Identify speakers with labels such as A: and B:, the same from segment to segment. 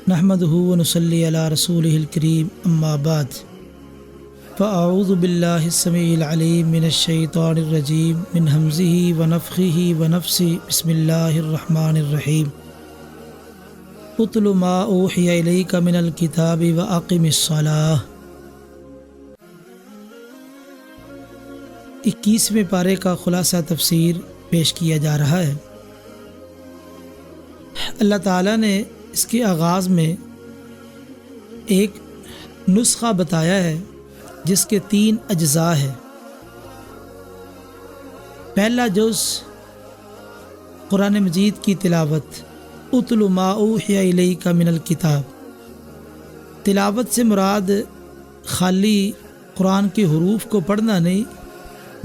A: نحمدہ ونصلی علی رسولہ الکریم اما بعد فاعوذ باللہ السمیع العلیم من الشیطان الرجیم من ہمزہ ونفخہ ونفثہ بسم اللہ الرحمن الرحیم اتل ما اوحی الیک من الکتاب واقم الصلاۃ۔ 21ویں پارے کا خلاصہ تفسیر پیش کیا جا رہا ہے۔ اللہ تعالیٰ نے اس کے آغاز میں ایک نسخہ بتایا ہے جس کے 3 اجزاء ہیں۔ پہلا جز قرآن مجید کی تلاوت، اتل ما اوحی الیک من الکتاب۔ تلاوت سے مراد خالی قرآن کے حروف کو پڑھنا نہیں،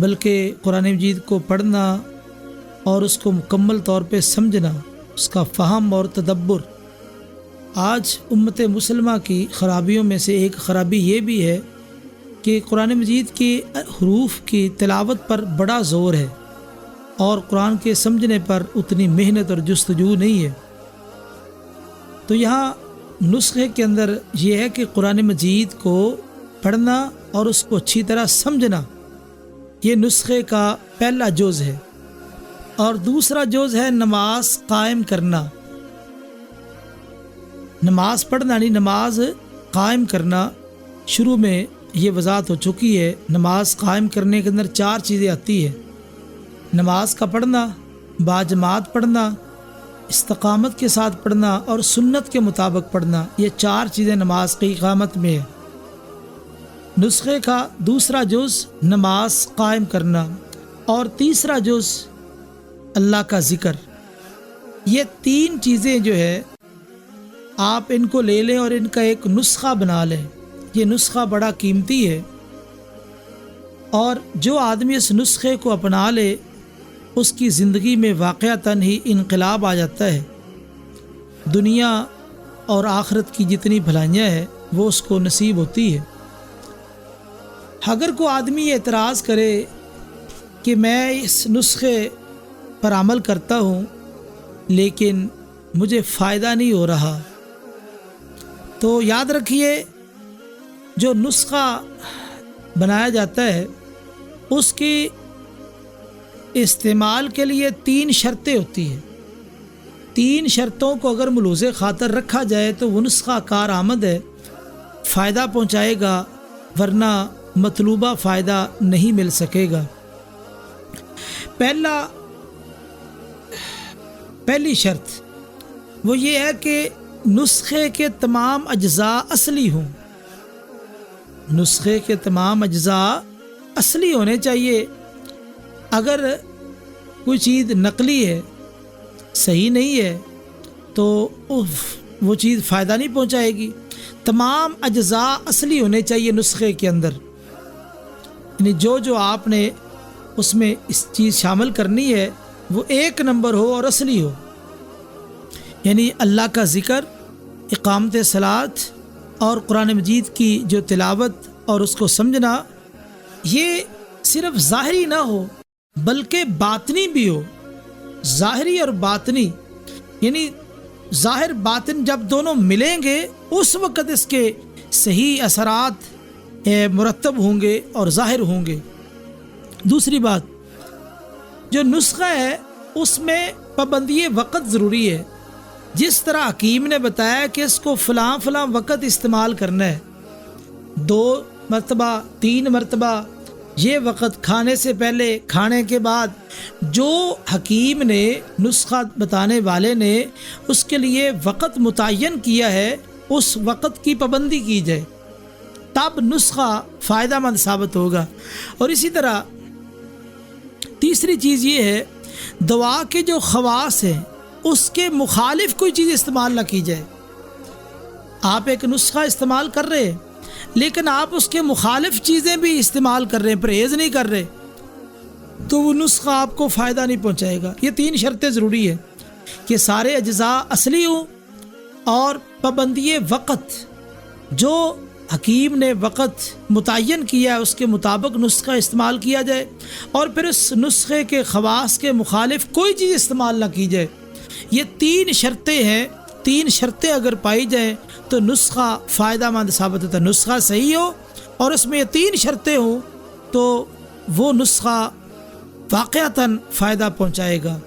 A: بلکہ قرآن مجید کو پڑھنا اور اس کو مکمل طور پہ سمجھنا، اس کا فہم اور تدبر۔ آج امت مسلمہ کی خرابیوں میں سے ایک خرابی یہ بھی ہے کہ قرآن مجید کے حروف کی تلاوت پر بڑا زور ہے اور قرآن کے سمجھنے پر اتنی محنت اور جستجو نہیں ہے۔ تو یہاں نسخے کے اندر یہ ہے کہ قرآن مجید کو پڑھنا اور اس کو اچھی طرح سمجھنا، یہ نسخے کا پہلا جز ہے۔ اور دوسرا جز ہے نماز قائم کرنا۔ نماز پڑھنا نہیں، نماز قائم کرنا۔ شروع میں یہ وضاحت ہو چکی ہے، نماز قائم کرنے کے اندر 4 چیزیں آتی ہیں۔ نماز کا پڑھنا، باجماعت پڑھنا، استقامت کے ساتھ پڑھنا اور سنت کے مطابق پڑھنا، یہ 4 چیزیں نماز کی اقامت میں ہے۔ نسخے کا دوسرا جز نماز قائم کرنا اور تیسرا جز اللہ کا ذکر۔ یہ 3 چیزیں جو ہے آپ ان کو لے لیں اور ان کا ایک نسخہ بنا لیں۔ یہ نسخہ بڑا قیمتی ہے اور جو آدمی اس نسخے کو اپنا لے اس کی زندگی میں واقعتاً ہی انقلاب آ جاتا ہے۔ دنیا اور آخرت کی جتنی بھلائیاں ہیں وہ اس کو نصیب ہوتی ہے۔ اگر کوئی آدمی اعتراض کرے کہ میں اس نسخے پر عمل کرتا ہوں لیکن مجھے فائدہ نہیں ہو رہا، تو یاد رکھیے جو نسخہ بنایا جاتا ہے اس کی استعمال کے لیے 3 شرطیں ہوتی ہیں۔ 3 شرطوں کو اگر ملوث خاطر رکھا جائے تو وہ نسخہ کارآمد ہے، فائدہ پہنچائے گا، ورنہ مطلوبہ فائدہ نہیں مل سکے گا۔ پہلی شرط وہ یہ ہے کہ نسخے کے تمام اجزاء اصلی ہوں۔ نسخے کے تمام اجزاء اصلی ہونے چاہیے۔ اگر کوئی چیز نقلی ہے، صحیح نہیں ہے، تو وہ چیز فائدہ نہیں پہنچائے گی۔ تمام اجزاء اصلی ہونے چاہیے نسخے کے اندر، یعنی جو آپ نے اس میں اس چیز شامل کرنی ہے وہ 1 نمبر ہو اور اصلی ہو۔ یعنی اللہ کا ذکر، اقامت صلاۃ اور قرآن مجید کی جو تلاوت اور اس کو سمجھنا، یہ صرف ظاہری نہ ہو بلکہ باطنی بھی ہو۔ ظاہری اور باطنی، یعنی ظاہر باطن جب دونوں ملیں گے اس وقت اس کے صحیح اثرات مرتب ہوں گے اور ظاہر ہوں گے۔ دوسری بات، جو نسخہ ہے اس میں پابندی وقت ضروری ہے۔ جس طرح حکیم نے بتایا کہ اس کو فلاں وقت استعمال کرنا ہے، 2 مرتبہ 3 مرتبہ، یہ وقت کھانے سے پہلے، کھانے کے بعد، جو حکیم نے نسخہ بتانے والے نے اس کے لیے وقت متعین کیا ہے اس وقت کی پابندی کی جائے، تب نسخہ فائدہ مند ثابت ہوگا۔ اور اسی طرح تیسری چیز یہ ہے، دعا کے جو خواص ہیں اس کے مخالف کوئی چیز استعمال نہ کی جائے۔ آپ ایک نسخہ استعمال کر رہے ہیں لیکن آپ اس کے مخالف چیزیں بھی استعمال کر رہے ہیں، پرہیز نہیں کر رہے، تو وہ نسخہ آپ کو فائدہ نہیں پہنچائے گا۔ یہ 3 شرطیں ضروری ہیں کہ سارے اجزاء اصلی ہوں اور پابندی وقت، جو حکیم نے وقت متعین کیا ہے اس کے مطابق نسخہ استعمال کیا جائے، اور پھر اس نسخے کے خواص کے مخالف کوئی چیز استعمال نہ کی جائے۔ یہ 3 شرطیں ہیں 3 شرطیں اگر پائی جائیں تو نسخہ فائدہ مند ثابت ہوتا ہے. نسخہ صحیح ہو اور اس میں یہ 3 شرطیں ہوں تو وہ نسخہ واقعتاً فائدہ پہنچائے گا.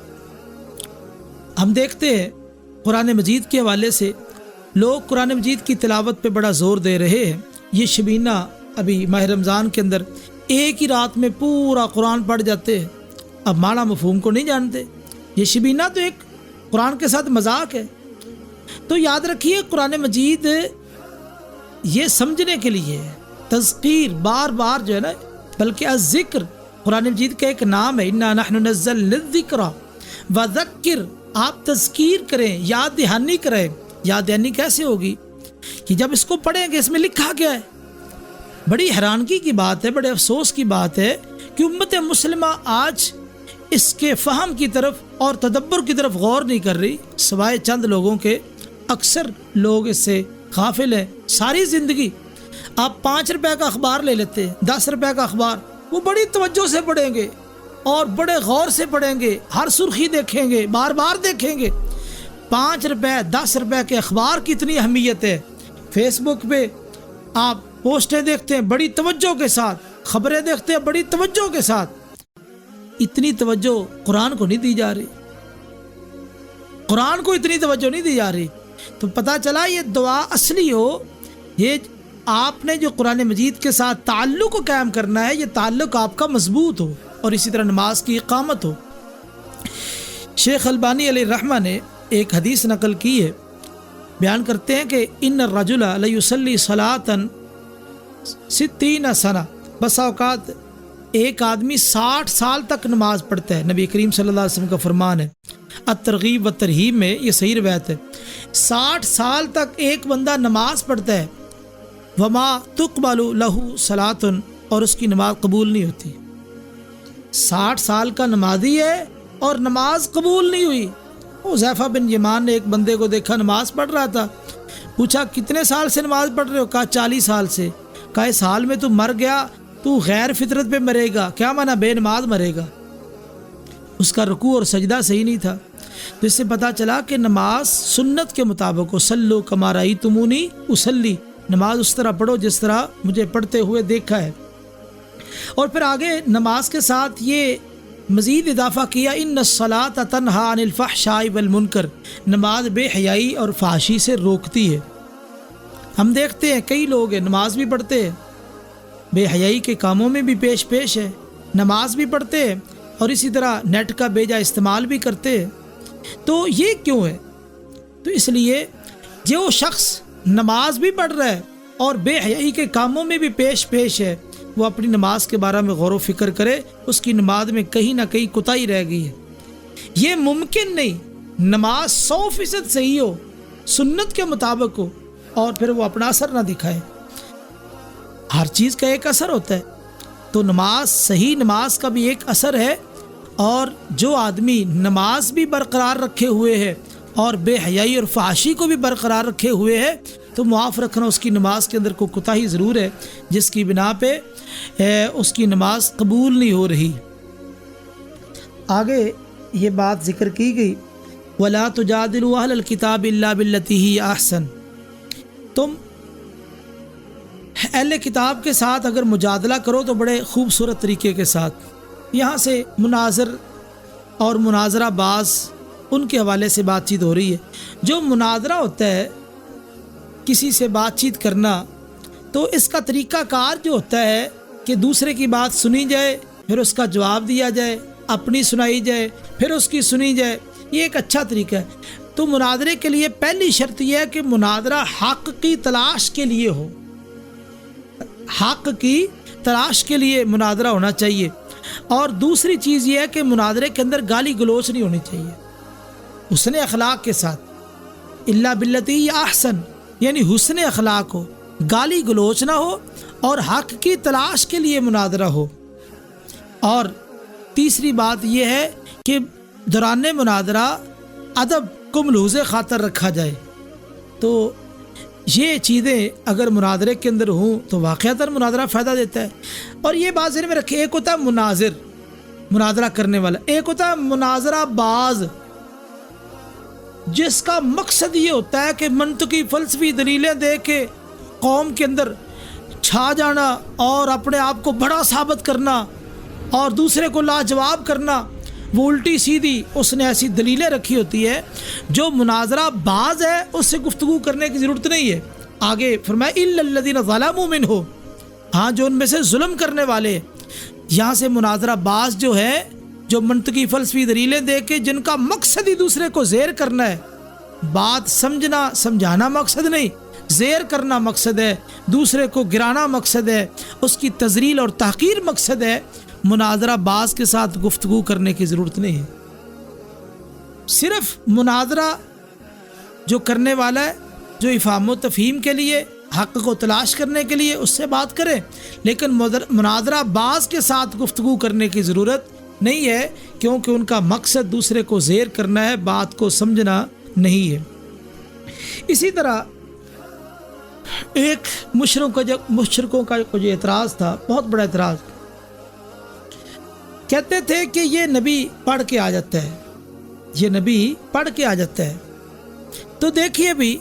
A: ہم دیکھتے ہیں قرآن مجید کے حوالے سے لوگ قرآن مجید کی تلاوت پہ بڑا زور دے رہے ہیں. یہ شبینہ ابھی ماہ رمضان کے اندر ایک ہی رات میں پورا قرآن پڑھ جاتے ہیں. اب معنی مفہوم کو نہیں جانتے. یہ شبینہ تو ایک قرآن کے ساتھ مذاق ہے. تو یاد رکھیے قرآن مجید یہ سمجھنے کے لیے تذکیر بار بار جو ہے نا، بلکہ الذکر قرآن مجید کا ایک نام ہے. انا نحن نزلنا الذکر وذکر، آپ تذکیر کریں، یاد دہانی کریں. یاد دہانی کیسے ہوگی کہ جب اس کو پڑھیں گے اس میں لکھا گیا ہے. بڑی حیرانگی کی بات ہے، بڑے افسوس کی بات ہے کہ امت مسلمہ آج اس کے فہم کی طرف اور تدبر کی طرف غور نہیں کر رہی، سوائے چند لوگوں کے. اکثر لوگ اس سے غافل ہیں. ساری زندگی آپ 5 روپے کا اخبار لے لیتے ہیں، 10 روپے کا اخبار، وہ بڑی توجہ سے پڑھیں گے اور بڑے غور سے پڑھیں گے، ہر سرخی دیکھیں گے، بار بار دیکھیں گے. 5 روپے 10 روپے کے اخبار کی اتنی اہمیت ہے. فیس بک پہ آپ پوسٹیں دیکھتے ہیں بڑی توجہ کے ساتھ، خبریں دیکھتے ہیں بڑی توجہ کے ساتھ. اتنی توجہ قرآن کو نہیں دی جا رہی، قرآن کو اتنی توجہ نہیں دی جا رہی. تو پتہ چلا یہ دعا اصلی ہو، یہ آپ نے جو قرآن مجید کے ساتھ تعلق کو قائم کرنا ہے، یہ تعلق آپ کا مضبوط ہو، اور اسی طرح نماز کی اقامت ہو. شیخ البانی علیہ الرحمہ نے ایک حدیث نقل کی ہے، بیان کرتے ہیں کہ ان الرجل لیصلی صلاۃ 60 سنہ، بس اوقات ایک آدمی 60 سال تک نماز پڑھتا ہے. نبی کریم صلی اللہ علیہ وسلم کا فرمان ہے الترغیب و ترہیب میں، یہ صحیح روایت ہے. 60 سال تک ایک بندہ نماز پڑھتا ہے، وما تقبل لہ صلاۃ، اور اس کی نماز قبول نہیں ہوتی. 60 سال کا نمازی ہے اور نماز قبول نہیں ہوئی. حذیفہ بن یمان نے ایک بندے کو دیکھا نماز پڑھ رہا تھا، پوچھا کتنے سال سے نماز پڑھ رہے ہو؟ کہا 40 سال سے. کہا اس حال میں تو مر گیا تو غیر فطرت پہ مرے گا. کیا معنی؟ بے نماز مرے گا. اس کا رکوع اور سجدہ صحیح نہیں تھا. تو اس سے پتہ چلا کہ نماز سنت کے مطابق ہو. صلو کما رأیتمونی اصلی، نماز اس طرح پڑھو جس طرح مجھے پڑھتے ہوئے دیکھا ہے. اور پھر آگے نماز کے ساتھ یہ مزید اضافہ کیا ان الصلاۃ تنہی عن الفحشاء والمنکر، نماز بے حیائی اور فحاشی سے روکتی ہے. ہم دیکھتے ہیں کئی لوگ ہیں نماز بھی پڑھتے ہیں، بے حیائی کے کاموں میں بھی پیش ہے، نماز بھی پڑھتے ہیں اور اسی طرح نیٹ کا بے جا استعمال بھی کرتے ہیں. تو یہ کیوں ہے؟ تو اس لیے جو شخص نماز بھی پڑھ رہا ہے اور بے حیائی کے کاموں میں بھی پیش ہے، وہ اپنی نماز کے بارے میں غور و فکر کرے. اس کی نماز میں کہیں نہ کہیں کوتاہی رہ گئی ہے. یہ ممکن نہیں نماز 100% صحیح ہو، سنت کے مطابق ہو، اور پھر وہ اپنا اثر نہ دکھائے. ہر چیز کا ایک اثر ہوتا ہے. تو نماز، صحیح نماز کا بھی ایک اثر ہے. اور جو آدمی نماز بھی برقرار رکھے ہوئے ہے اور بے حیائی اور فحاشی کو بھی برقرار رکھے ہوئے ہے، تو معاف رکھنا اس کی نماز کے اندر کوئی کوتاہی ضرور ہے، جس کی بنا پہ اس کی نماز قبول نہیں ہو رہی. آگے یہ بات ذکر کی گئی وَلَا تُجَادِلُوا أَهْلَ الْكِتَابِ إِلَّا بِالَّتِي هِيَ أَحْسَنُ. تم اہل کتاب کے ساتھ اگر مجادلہ کرو تو بڑے خوبصورت طریقے کے ساتھ. یہاں سے مناظر اور مناظرہ باز ان کے حوالے سے بات چیت ہو رہی ہے. جو مناظرہ ہوتا ہے، کسی سے بات چیت کرنا، تو اس کا طریقہ کار جو ہوتا ہے کہ دوسرے کی بات سنی جائے، پھر اس کا جواب دیا جائے، اپنی سنائی جائے، پھر اس کی سنی جائے، یہ ایک اچھا طریقہ ہے. تو مناظرے کے لیے پہلی شرط یہ ہے کہ مناظرہ حق کی تلاش کے لیے ہو، حق کی تلاش کے لیے مناظرہ ہونا چاہیے. اور دوسری چیز یہ ہے کہ مناظرے کے اندر گالی گلوچ نہیں ہونی چاہیے، حسن اخلاق کے ساتھ. الا باللتی ہی احسن، یعنی حسن اخلاق ہو، گالی گلوچ نہ ہو، اور حق کی تلاش کے لیے مناظرہ ہو. اور تیسری بات یہ ہے کہ دوران مناظرہ ادب کو ملحوظ خاطر رکھا جائے. تو یہ چیزیں اگر مناظرے کے اندر ہوں تو واقعتاً مناظرہ فائدہ دیتا ہے. اور یہ بات ذہن میں رکھیں، ایک ہوتا ہے مناظر، مناظرہ کرنے والا، ایک ہوتا ہے مناظرہ باز. جس کا مقصد یہ ہوتا ہے کہ منطقی فلسفی دلیلیں دے کے قوم کے اندر چھا جانا اور اپنے آپ کو بڑا ثابت کرنا اور دوسرے کو لاجواب کرنا، وہ الٹی سیدھی اس نے ایسی دلیلیں رکھی ہوتی ہے جو مناظرہ باز ہے، اس سے گفتگو کرنے کی ضرورت نہیں ہے۔ آگے فرمایا الا الذین ظلموا منہم، ہاں جو ان میں سے ظلم کرنے والے، یہاں سے مناظرہ باز جو ہے، جو منطقی فلسفی دلیلیں دے کے جن کا مقصد ہی دوسرے کو زیر کرنا ہے، بات سمجھنا سمجھانا مقصد نہیں، زیر کرنا مقصد ہے، دوسرے کو گرانا مقصد ہے، اس کی تذلیل اور تحقیر مقصد ہے، مناظرہ باز کے ساتھ گفتگو کرنے کی ضرورت نہیں ہے۔ صرف مناظرہ جو کرنے والا ہے، جو افہام و تفہیم کے لیے، حق کو تلاش کرنے کے لیے، اس سے بات کریں، لیکن مناظرہ باز کے ساتھ گفتگو کرنے کی ضرورت نہیں ہے، کیونکہ ان کا مقصد دوسرے کو زیر کرنا ہے، بات کو سمجھنا نہیں ہے۔ اسی طرح ایک مشرکوں کا جو اعتراض تھا، بہت بڑا اعتراض، کہتے تھے کہ یہ نبی پڑھ کے آ جاتا ہے، یہ نبی پڑھ کے آ جاتا ہے۔ تو دیکھیے بھی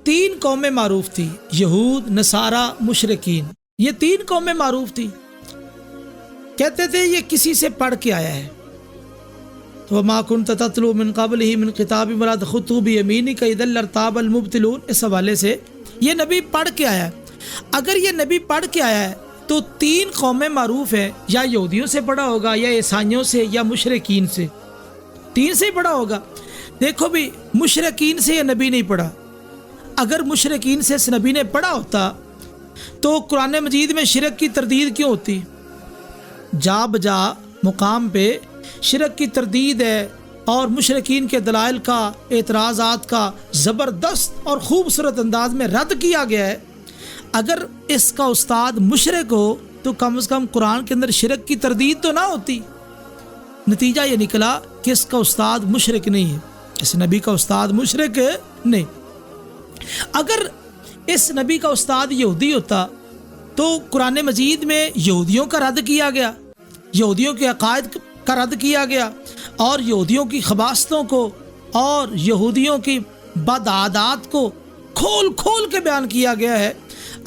A: 3 قومیں معروف تھی، یہود، نصارہ، مشرکین، یہ 3 قومیں معروف تھی، کہتے تھے یہ کسی سے پڑھ کے آیا ہے۔ وَمَا كُنْتَ تَتْلُو مِنْ قَبْلِهِ مِنْ كِتَابٍ وَلَا تَخُطُّهُ بِيَمِينِكَ إِذًا لَارْتَابَ الْمُبْطِلُونَ، اس حوالے سے یہ نبی پڑھ کے آیا ہے۔ اگر یہ نبی پڑھ کے آیا ہے تو 3 قومیں معروف ہیں، یا یہودیوں سے پڑھا ہوگا، یا عیسائیوں سے، یا مشرکین سے، 3 سے ہی پڑھا ہوگا۔ دیکھو بھی مشرکین سے یہ نبی نہیں پڑھا، اگر مشرکین سے اس نبی نے پڑھا ہوتا تو قرآن مجید میں شرک کی تردید کیوں ہوتی؟ جا بجا مقام پہ شرک کی تردید ہے اور مشرکین کے دلائل کا، اعتراضات کا زبردست اور خوبصورت انداز میں رد کیا گیا ہے۔ اگر اس کا استاد مشرک ہو تو کم از کم قرآن کے اندر شرک کی تردید تو نہ ہوتی۔ نتیجہ یہ نکلا کہ اس کا استاد مشرک نہیں ہے، اس نبی کا استاد مشرک نہیں۔ اگر اس نبی کا استاد یہودی ہوتا تو قرآن مجید میں یہودیوں کا رد کیا گیا، یہودیوں کے عقائد کا رد کیا گیا، اور یہودیوں کی خباثتوں کو اور یہودیوں کی بد عادات کو کھول کھول کے بیان کیا گیا ہے۔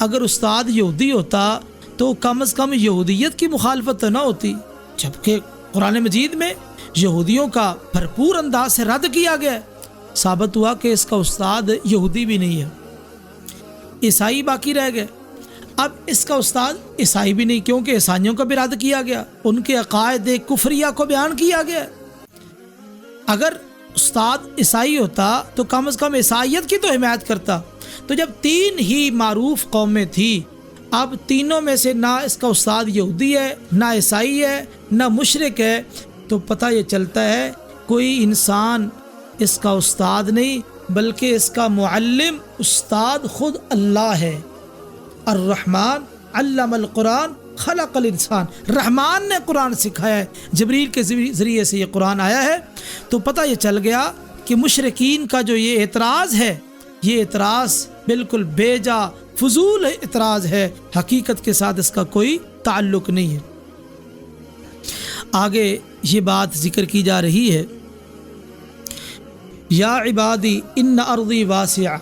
A: اگر استاد یہودی ہوتا تو کم از کم یہودیت کی مخالفت نہ ہوتی، جبکہ قرآن مجید میں یہودیوں کا بھرپور انداز سے رد کیا گیا ہے۔ ثابت ہوا کہ اس کا استاد یہودی بھی نہیں ہے، عیسائی باقی رہ گئے۔ اب اس کا استاد عیسائی بھی نہیں، کیونکہ عیسائیوں کا بھی رد کیا گیا، ان کے عقائد کفریہ کو بیان کیا گیا۔ اگر استاد عیسائی ہوتا تو کم از کم عیسائیت کی تو حمایت کرتا۔ تو جب 3 ہی معروف قومیں تھیں، اب تینوں میں سے نہ اس کا استاد یہودی ہے، نہ عیسائی ہے، نہ مشرک ہے، تو پتہ یہ چلتا ہے کوئی انسان اس کا استاد نہیں، بلکہ اس کا معلم، استاد خود اللہ ہے۔ الرحمن علم القرآن خلق الانسان، رحمان نے قرآن سکھایا ہے، جبریل کے ذریعے سے یہ قرآن آیا ہے۔ تو پتہ یہ چل گیا کہ مشرکین کا جو یہ اعتراض ہے، یہ اعتراض بالکل بے جا فضول اعتراض ہے، حقیقت کے ساتھ اس کا کوئی تعلق نہیں ہے۔ آگے یہ بات ذکر کی جا رہی ہے، یا عبادی ان ارضی واسعہ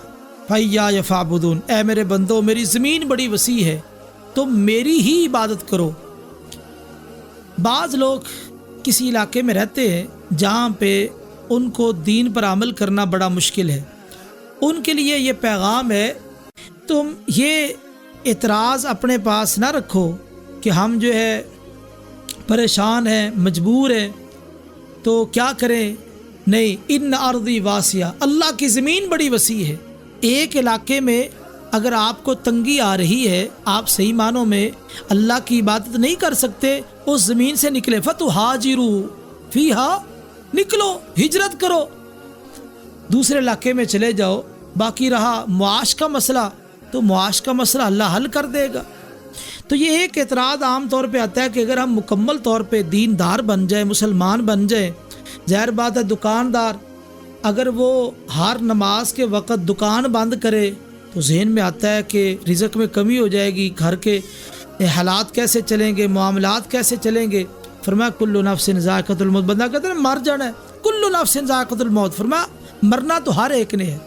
A: فایای فاعبدون، اے میرے بندو میری زمین بڑی وسیع ہے، تم میری ہی عبادت کرو۔ بعض لوگ کسی علاقے میں رہتے ہیں جہاں پہ ان کو دین پر عمل کرنا بڑا مشکل ہے، ان کے لیے یہ پیغام ہے، تم یہ اعتراض اپنے پاس نہ رکھو کہ ہم جو ہے پریشان ہیں، مجبور ہیں، تو کیا کریں؟ نہیں، ان ارضی واسعہ، اللہ کی زمین بڑی وسیع ہے۔ ایک علاقے میں اگر آپ کو تنگی آ رہی ہے، آپ صحیح معنوں میں اللہ کی عبادت نہیں کر سکتے، اس زمین سے نکلے، فتہاجروا فیہا، نکلو، ہجرت کرو، دوسرے علاقے میں چلے جاؤ۔ باقی رہا معاش کا مسئلہ، تو معاش کا مسئلہ اللہ حل کر دے گا۔ تو یہ ایک اعتراض عام طور پہ آتا ہے کہ اگر ہم مکمل طور پہ دیندار بن جائیں، مسلمان بن جائیں، ظاہر بات ہے دکاندار اگر وہ ہر نماز کے وقت دکان بند کرے تو ذہن میں آتا ہے کہ رزق میں کمی ہو جائے گی، گھر کے حالات کیسے چلیں گے، معاملات کیسے چلیں گے۔ فرمایا کل نفس ذائقۃ الموت، بندہ کہتا ہے مر جانا ہے، کل نفس ذائقۃ الموت، فرمایا مرنا تو ہر ایک نے ہے،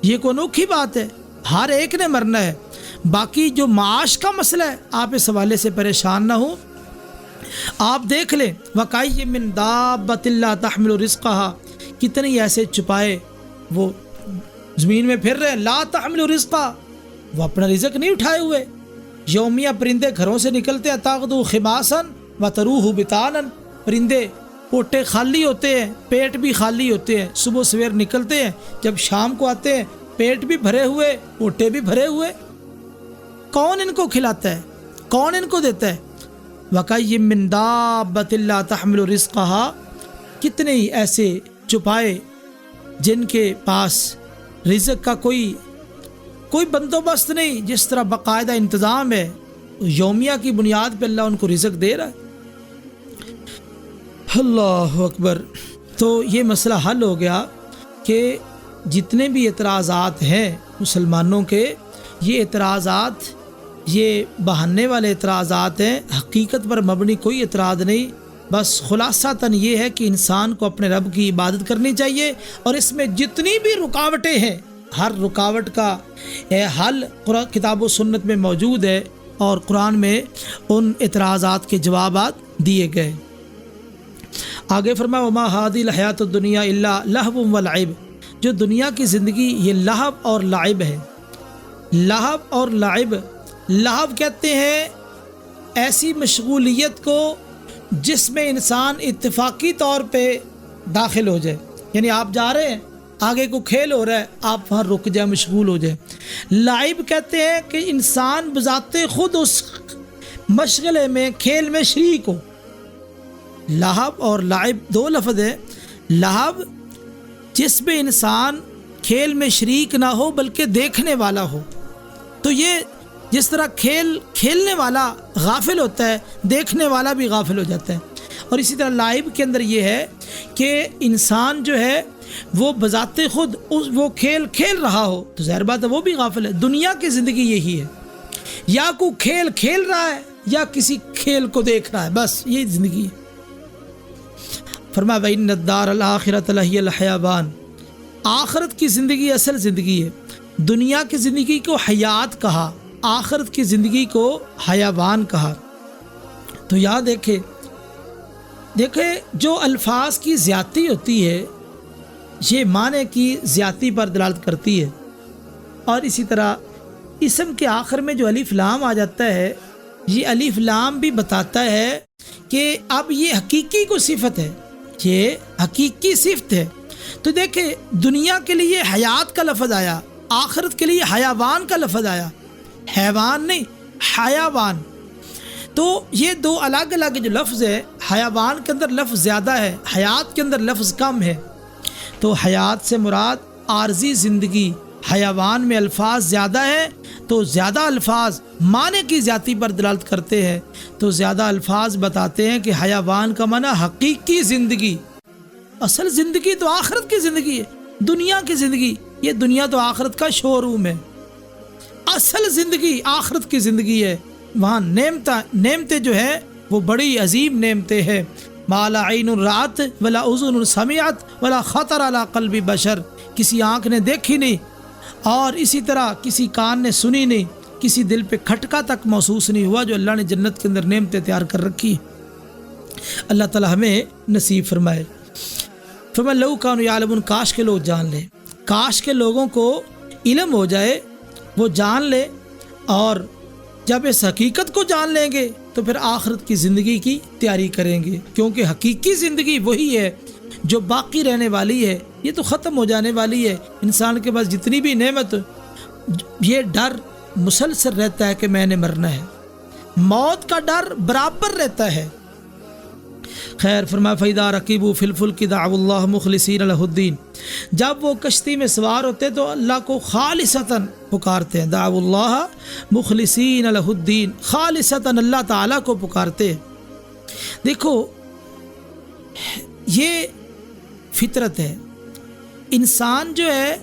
A: یہ کوئی انوکھی بات ہے، ہر ایک نے مرنا ہے۔ باقی جو معاش کا مسئلہ ہے آپ اس حوالے سے پریشان نہ ہوں۔ آپ دیکھ لیں وَكَأَيٍّ مِّن دَابَّةٍ لَّا تَحْمِلُ رِزْقَهَا، کتنی ایسے چھپائے وہ زمین میں پھر رہے ہیں، لا تحمل رزقا، وہ اپنا رزق نہیں اٹھائے ہوئے۔ یومیہ پرندے گھروں سے نکلتے ہیں، تاغدو خماسن وتروح بطانن، پرندے پوٹے خالی ہوتے ہیں، پیٹ بھی خالی ہوتے ہیں، صبح سویر نکلتے ہیں، جب شام کو آتے ہیں پیٹ بھی بھرے ہوئے پوٹے بھی بھرے ہوئے۔ کون ان کو کھلاتا ہے، کون ان کو دیتا ہے؟ وَكَأَيٍّ مِّن دَابَّةٍ لَّا تَحْمِلُ رِزْقَهَا، کتنے ہی ایسے چھپائے جن کے پاس رزق کا کوئی بندوبست نہیں، جس طرح باقاعدہ انتظام ہے، یومیہ کی بنیاد پہ اللہ ان کو رزق دے رہا ہے۔ اللہ اکبر۔ تو یہ مسئلہ حل ہو گیا کہ جتنے بھی اعتراضات ہیں مسلمانوں کے، یہ اعتراضات یہ بہانے والے اعتراضات ہیں، حقیقت پر مبنی کوئی اعتراض نہیں۔ بس خلاصتاً یہ ہے کہ انسان کو اپنے رب کی عبادت کرنی چاہیے، اور اس میں جتنی بھی رکاوٹیں ہیں ہر رکاوٹ کا حل کتاب و سنت میں موجود ہے، اور قرآن میں ان اعتراضات کے جوابات دیے گئے۔ آگے فرمایا وما هذه الحیات الدنیا الا لہو ولعب، جو دنیا کی زندگی یہ لہو اور لعب ہے۔ لہو اور لعب، لہو کہتے ہیں ایسی مشغولیت کو جس میں انسان اتفاقی طور پہ داخل ہو جائے، یعنی آپ جا رہے ہیں آگے کو کھیل ہو رہا ہے آپ وہاں رک جائیں، مشغول ہو جائیں۔ لعب کہتے ہیں کہ انسان بذات خود اس مشغلے میں کھیل میں شریک ہو۔ لہب اور لعب دو لفظ ہے۔ لہب جس میں انسان کھیل میں شریک نہ ہو بلکہ دیکھنے والا ہو، تو یہ جس طرح کھیلنے والا غافل ہوتا ہے، دیکھنے والا بھی غافل ہو جاتا ہے۔ اور اسی طرح لعب کے اندر یہ ہے کہ انسان جو ہے وہ بذات خود وہ کھیل رہا ہو تو ظاہر بات ہے وہ بھی غافل ہے۔ دنیا کی زندگی یہی ہے، یا کوئی کھیل رہا ہے یا کسی کھیل کو دیکھ رہا ہے، بس یہی زندگی ہے۔ فرمایا وَإِنَّ الدَّارَ الْآخِرَةَ لَهِيَ الْحَيَوَانُ، آخرت کی زندگی اصل زندگی ہے۔ دنیا کی زندگی کو حیات کہا، آخرت کی زندگی کو حیوان کہا۔ تو یاد دیکھیں جو الفاظ کی زیادتی ہوتی ہے یہ معنی کی زیادتی پر دلالت کرتی ہے، اور اسی طرح اسم کے آخر میں جو الف لام آ جاتا ہے، یہ الف لام بھی بتاتا ہے کہ اب یہ حقیقی کو صفت ہے، یہ حقیقی صفت ہے۔ تو دیکھیں دنیا کے لیے حیات کا لفظ آیا، آخرت کے لیے حیوان کا لفظ آیا، حیوان نہیں حیوان۔ تو یہ دو الگ الگ جو لفظ ہے، حیوان کے اندر لفظ زیادہ ہے، حیات کے اندر لفظ کم ہے۔ تو حیات سے مراد عارضی زندگی، حیوان میں الفاظ زیادہ ہیں تو زیادہ الفاظ معنی کی زیادتی پر دلالت کرتے ہیں، تو زیادہ الفاظ بتاتے ہیں کہ حیوان کا معنی حقیقی زندگی۔ اصل زندگی تو آخرت کی زندگی ہے، دنیا کی زندگی یہ دنیا تو آخرت کا شو روم ہے، اصل زندگی آخرت کی زندگی ہے۔ وہاں نعمتیں جو ہے وہ بڑی عظیم نعمتیں ہیں، ما لا عین رات ولا اذن سمعت ولا خطر علی قلب بشر، کسی آنکھ نے دیکھی نہیں اور اسی طرح کسی کان نے سنی نہیں، کسی دل پہ کھٹکا تک محسوس نہیں ہوا جو اللہ نے جنت کے اندر نعمتیں تیار کر رکھی۔ اللہ تعالی ہمیں نصیب فرمائے۔ فرمایا لو کانوا یعلمون، کاش کے لوگ جان لیں، کاش کے لوگوں کو علم ہو جائے، وہ جان لے، اور جب اس حقیقت کو جان لیں گے تو پھر آخرت کی زندگی کی تیاری کریں گے، کیونکہ حقیقی زندگی وہی ہے جو باقی رہنے والی ہے، یہ تو ختم ہو جانے والی ہے۔ انسان کے پاس جتنی بھی نعمت، یہ ڈر مسلسل رہتا ہے کہ میں نے مرنا ہے، موت کا ڈر برابر رہتا ہے۔ خیر فرمایا فَإِذَا رَكِبُوا فِي الْفُلْكِ دَعَوُا اللَّهَ مُخْلِصِينَ لَهُ الدِّينَ، جب وہ کشتی میں سوار ہوتے تو اللہ کو خالصتاً پکارتے ہیں، دعوا اللہ مخلصین لہ الدین، خالصتاً اللہ تعالیٰ کو پکارتے ہیں۔ دیکھو یہ فطرت ہے، انسان جو ہے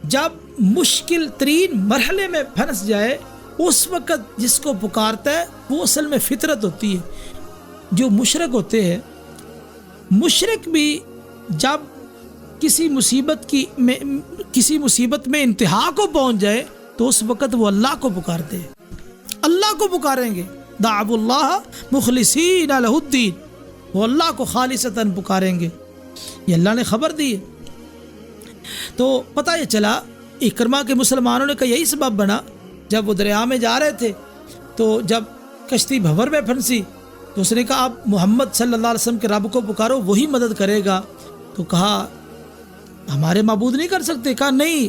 A: جب مشکل ترین مرحلے میں پھنس جائے اس وقت جس کو پکارتا ہے وہ اصل میں فطرت ہوتی ہے۔ جو مشرک ہوتے ہیں، مشرک بھی جب کسی مصیبت میں انتہا کو پہنچ جائے تو اس وقت وہ اللہ کو پکارتے ہیں، اللہ کو پکاریں گے، دعوا اللہ مخلصین لہ الدین، وہ اللہ کو خالصتاً پکاریں گے، یہ اللہ نے خبر دی ہے۔ تو پتہ یہ چلا اکرمہ کے مسلمانوں نے کا یہی سبب بنا، جب وہ دریا میں جا رہے تھے تو جب کشتی بھنور میں پھنسی تو اس نے کہا آپ محمد صلی اللہ علیہ وسلم کے رب کو پکارو، وہی مدد کرے گا۔ تو کہا ہمارے معبود نہیں کر سکتے؟ کہا نہیں،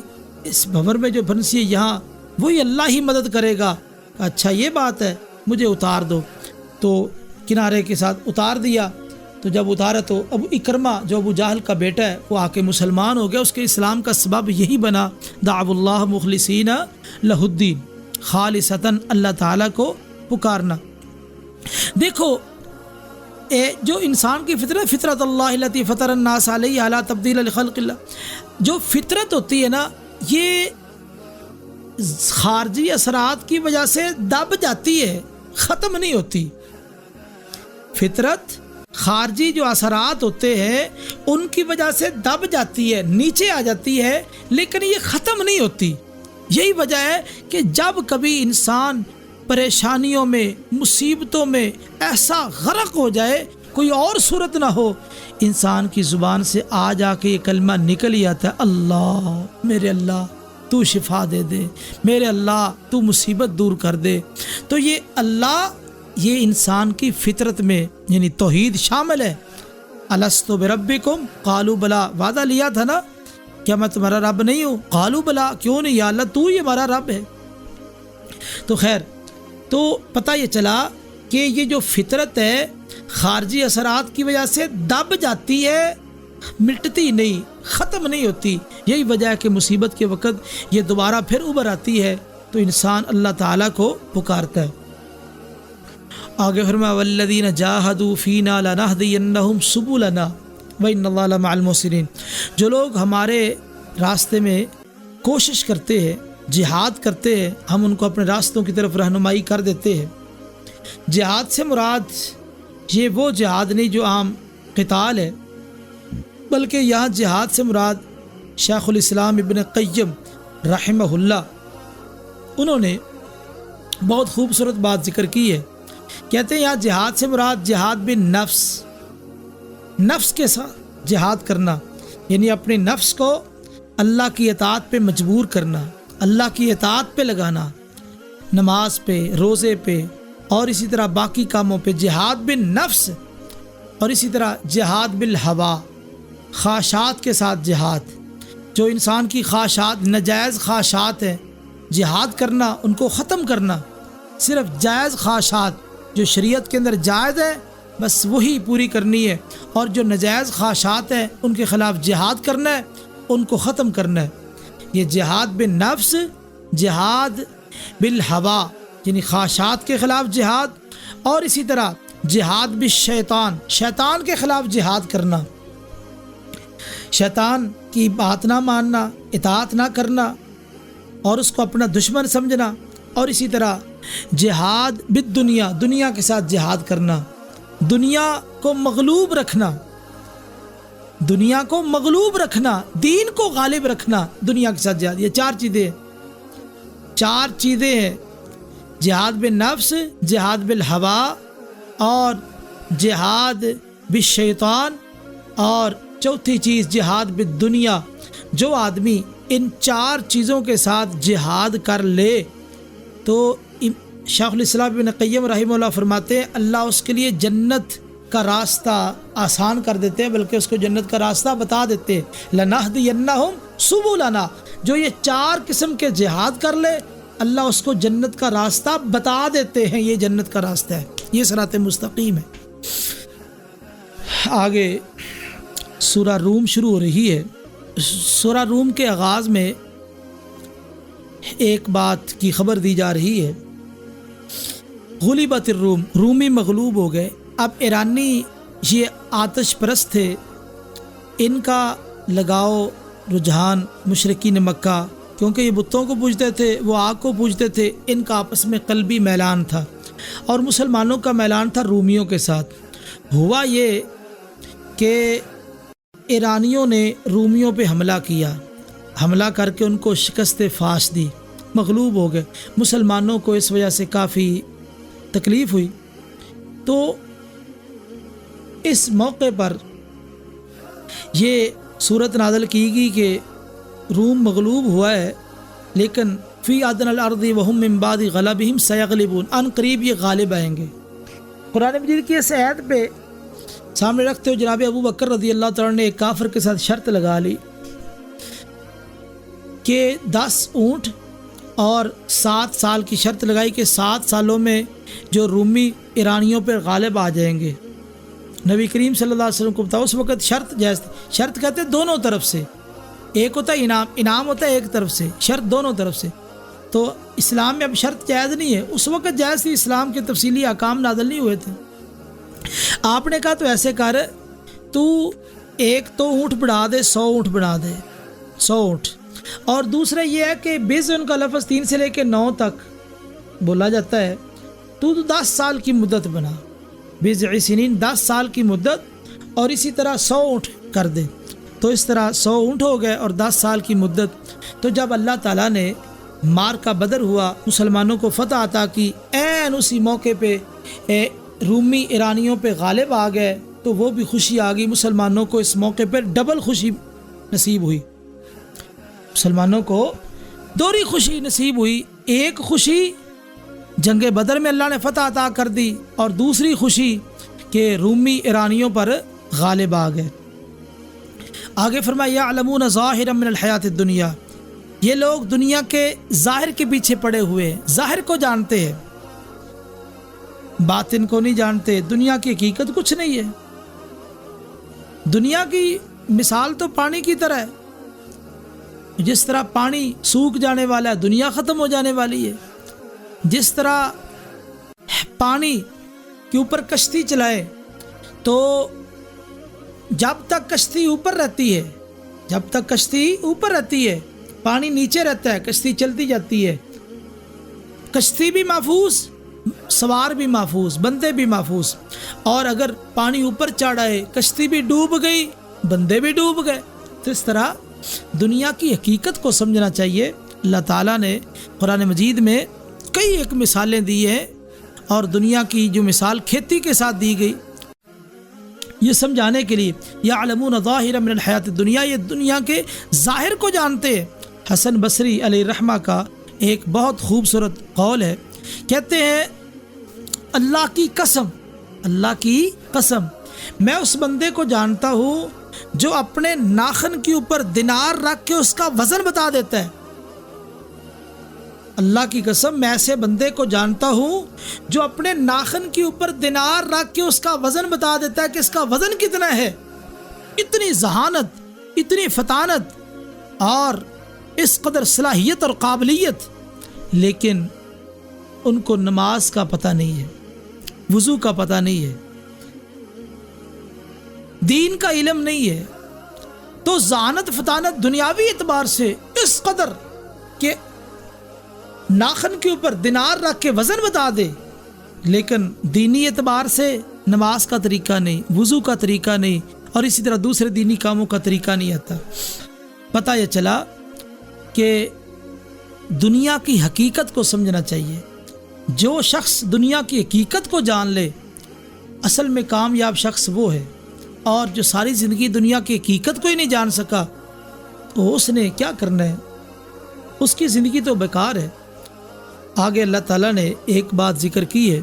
A: اس بھنور میں جو پھنسی ہے یہاں وہی اللہ ہی مدد کرے گا۔ کہا اچھا یہ بات ہے، مجھے اتار دو۔ تو کنارے کے ساتھ اتار دیا۔ تو جب اتارا تو ابو اکرمہ جو ابو جہل کا بیٹا ہے وہ آ کے مسلمان ہو گیا، اس کے اسلام کا سبب یہی بنا، دعوا اللہ مخلصین لہ الدین، خالصتاً اللہ تعالیٰ کو پکارنا۔ دیکھو جو انسان کی فطرت اللہ التی فطر الناس علیہ لا تبدیل لخلق اللہ، جو فطرت ہوتی ہے نا یہ خارجی اثرات کی وجہ سے دب جاتی ہے، ختم نہیں ہوتی۔ فطرت خارجی جو اثرات ہوتے ہیں ان کی وجہ سے دب جاتی ہے، نیچے آ جاتی ہے، لیکن یہ ختم نہیں ہوتی۔ یہی وجہ ہے کہ جب کبھی انسان پریشانیوں میں، مصیبتوں میں ایسا غرق ہو جائے، کوئی اور صورت نہ ہو، انسان کی زبان سے آ جا کے یہ کلمہ نکل ہی آتا ہے، اللہ میرے اللہ تو شفا دے دے، میرے اللہ تو مصیبت دور کر دے۔ تو یہ اللہ، یہ انسان کی فطرت میں یعنی توحید شامل ہے۔ الستو بربکم قالوا بلا، وعدہ لیا تھا نا، کیا میں تمہارا رب نہیں ہوں؟ قالوا بلا، کیوں نہیں یا اللہ تو ہی ہمارا رب ہے۔ تو خیر، تو پتہ یہ چلا کہ یہ جو فطرت ہے خارجی اثرات کی وجہ سے دب جاتی ہے، مٹتی نہیں، ختم نہیں ہوتی۔ یہی وجہ ہے کہ مصیبت کے وقت یہ دوبارہ پھر ابھر آتی ہے تو انسان اللہ تعالیٰ کو پکارتا ہے۔ آگے فرمایا والذین جاہدوا فینا لنہدینہم سبلنا وان اللہ لمع المحسنین، جو لوگ ہمارے راستے میں کوشش کرتے ہیں، جہاد کرتے ہیں، ہم ان کو اپنے راستوں کی طرف رہنمائی کر دیتے ہیں۔ جہاد سے مراد یہ وہ جہاد نہیں جو عام قتال ہے، بلکہ یہاں جہاد سے مراد شیخ الاسلام ابن قیم رحمہ اللہ انہوں نے بہت خوبصورت بات ذکر کی ہے۔ کہتے ہیں یہاں جہاد سے مراد جہاد بن نفس، نفس کے ساتھ جہاد کرنا، یعنی اپنے نفس کو اللہ کی اطاعت پہ مجبور کرنا، اللہ کی اطاعت پہ لگانا، نماز پہ، روزے پہ اور اسی طرح باقی کاموں پہ جہاد بن نفس، اور اسی طرح جہاد بالہوا، خواہشات کے ساتھ جہاد، جو انسان کی خواہشات، ناجائز خواہشات ہیں، جہاد کرنا، ان کو ختم کرنا، صرف جائز خواہشات جو شریعت کے اندر جائز ہے بس وہی پوری کرنی ہے، اور جو ناجائز خواہشات ہیں ان کے خلاف جہاد کرنا ہے، ان کو ختم کرنا ہے۔ یہ جہاد بن نفس، جہاد بالہوا یعنی خواہشات کے خلاف جہاد، اور اسی طرح جہاد بالشیطان، شیطان کے خلاف جہاد کرنا، شیطان کی بات نہ ماننا، اطاعت نہ کرنا اور اس کو اپنا دشمن سمجھنا، اور اسی طرح جہاد بالدنیا، دنیا کے ساتھ جہاد کرنا، دنیا کو مغلوب رکھنا، دنیا کو مغلوب رکھنا، دین کو غالب رکھنا، دنیا کے ساتھ جہاد۔ یہ چار چیزیں ہیں، جہاد بالنفس، جہاد بالہوا اور جہاد بالشیطان، اور چوتھی چیز جہاد بالدنیا۔ جو آدمی ان چار چیزوں کے ساتھ جہاد کر لے تو شیخ الاسلام ابن قیم رحمہ اللہ فرماتے ہیں اللہ اس کے لیے جنت کا راستہ آسان کر دیتے ہیں، بلکہ اس کو جنت کا راستہ بتا دیتے ہیں۔ لنہدینہم سبلنا، جو یہ چار قسم کے جہاد کر لے اللہ اس کو جنت کا راستہ بتا دیتے ہیں، یہ جنت کا راستہ ہے، یہ صراط مستقیم ہے۔ آگے سورہ روم شروع ہو رہی ہے۔ سورہ روم کے آغاز میں ایک بات کی خبر دی جا رہی ہے، غلبت الروم، رومی مغلوب ہو گئے۔ اب ایرانی یہ آتش پرست تھے، ان کا لگاؤ رجحان مشرکین مکہ، کیونکہ یہ بتوں کو پوجتے تھے، وہ آگ کو پوجتے تھے، ان کا آپس میں قلبی میلان تھا، اور مسلمانوں کا میلان تھا رومیوں کے ساتھ۔ ہوا یہ کہ ایرانیوں نے رومیوں پہ حملہ کیا، حملہ کر کے ان کو شکست فاش دی، مغلوب ہو گئے، مسلمانوں کو اس وجہ سے کافی تکلیف ہوئی۔ تو اس موقع پر یہ صورت نازل کی گئی کہ روم مغلوب ہوا ہے، لیکن فی ادنی الارض وهم من بعد غلبهم سیغلبون، ان قریب یہ غالب آئیں گے۔ قرآن مجید کی اس آیت پہ سامنے رکھتے ہوئے جناب ابو بکر رضی اللہ تعالیٰ نے ایک کافر کے ساتھ شرط لگا لی کہ 10 اونٹ اور 7 سال کی شرط لگائی کہ 7 سالوں میں جو رومی ایرانیوں پر غالب آ جائیں گے۔ نبی کریم صلی اللہ علیہ وسلم کو بتاؤ، اس وقت شرط جائز تھی۔ شرط کہتے ہیں دونوں طرف سے، ایک ہوتا ہے انعام، انعام ہوتا ہے ایک طرف سے، شرط دونوں طرف سے۔ تو اسلام میں اب شرط جائز نہیں ہے، اس وقت جائز تھی، اسلام کے تفصیلی احکام نازل نہیں ہوئے تھے۔ آپ نے کہا تو ایسے کر، تو ایک تو اونٹ بڑھا دے، 100 اونٹ بنا دے، 100 اونٹ۔ اور دوسرا یہ ہے کہ بز ان کا لفظ 3 سے لے کے 9 تک بولا جاتا ہے، تو 10 سال کی مدت بنا، بضع سنین 10 سال کی مدت، اور اسی طرح 100 اونٹ کر دے۔ تو اس طرح 100 اونٹ ہو گئے اور 10 سال کی مدت۔ تو جب اللہ تعالیٰ نے مار کا بدر ہوا، مسلمانوں کو فتح عطا کی، عین اسی موقع پہ رومی ایرانیوں پہ غالب آ گئے، تو وہ بھی خوشی آ گئی مسلمانوں کو، اس موقع پر ڈبل خوشی نصیب ہوئی، مسلمانوں کو دوہری خوشی نصیب ہوئی۔ ایک خوشی جنگ بدر میں اللہ نے فتح عطا کر دی، اور دوسری خوشی کہ رومی ایرانیوں پر غالب آ گئے۔ آگے فرمایا یعلمون ظاہرا من الحیات الدنیا، یہ لوگ دنیا کے ظاہر کے پیچھے پڑے ہوئے، ظاہر کو جانتے ہیں، باطن کو نہیں جانتے۔ دنیا کی حقیقت کچھ نہیں ہے، دنیا کی مثال تو پانی کی طرح ہے، جس طرح پانی سوکھ جانے والا ہے، دنیا ختم ہو جانے والی ہے۔ جس طرح پانی کے اوپر کشتی چلائے تو جب تک کشتی اوپر رہتی ہے، جب تک کشتی اوپر رہتی ہے، پانی نیچے رہتا ہے، کشتی چلتی جاتی ہے، کشتی بھی محفوظ، سوار بھی محفوظ، بندے بھی محفوظ۔ اور اگر پانی اوپر چڑھ آئے، کشتی بھی ڈوب گئی، بندے بھی ڈوب گئے۔ تو اس طرح دنیا کی حقیقت کو سمجھنا چاہیے۔ اللہ تعالیٰ نے قرآن مجید میں کئی ایک مثالیں دی ہیں، اور دنیا کی جو مثال کھیتی کے ساتھ دی گئی، یہ سمجھانے کے لیے یعلمون ظاہرا من الحیات الدنیا، یہ دنیا کے ظاہر کو جانتے ہیں۔ حسن بصری علیہ الرحمہ کا ایک بہت خوبصورت قول ہے، کہتے ہیں اللہ کی قسم، اللہ کی قسم، میں اس بندے کو جانتا ہوں جو اپنے ناخن کے اوپر دینار رکھ کے اس کا وزن بتا دیتا ہے۔ اللہ کی قسم، میں ایسے بندے کو جانتا ہوں جو اپنے ناخن کے اوپر دینار رکھ کے اس کا وزن بتا دیتا ہے کہ اس کا وزن کتنا ہے۔ اتنی ذہانت، اتنی فطانت اور اس قدر صلاحیت اور قابلیت، لیکن ان کو نماز کا پتہ نہیں ہے، وضو کا پتہ نہیں ہے، دین کا علم نہیں ہے۔ تو ذہانت فطانت دنیاوی اعتبار سے اس قدر کہ ناخن کے اوپر دینار رکھ کے وزن بتا دے، لیکن دینی اعتبار سے نماز کا طریقہ نہیں، وضو کا طریقہ نہیں، اور اسی طرح دوسرے دینی کاموں کا طریقہ نہیں آتا۔ پتہ یہ چلا کہ دنیا کی حقیقت کو سمجھنا چاہیے۔ جو شخص دنیا کی حقیقت کو جان لے، اصل میں کامیاب شخص وہ ہے، اور جو ساری زندگی دنیا کی حقیقت کو ہی نہیں جان سکا، تو اس نے کیا کرنا ہے، اس کی زندگی تو بیکار ہے۔ آگے اللہ تعالیٰ نے ایک بات ذکر کی ہے،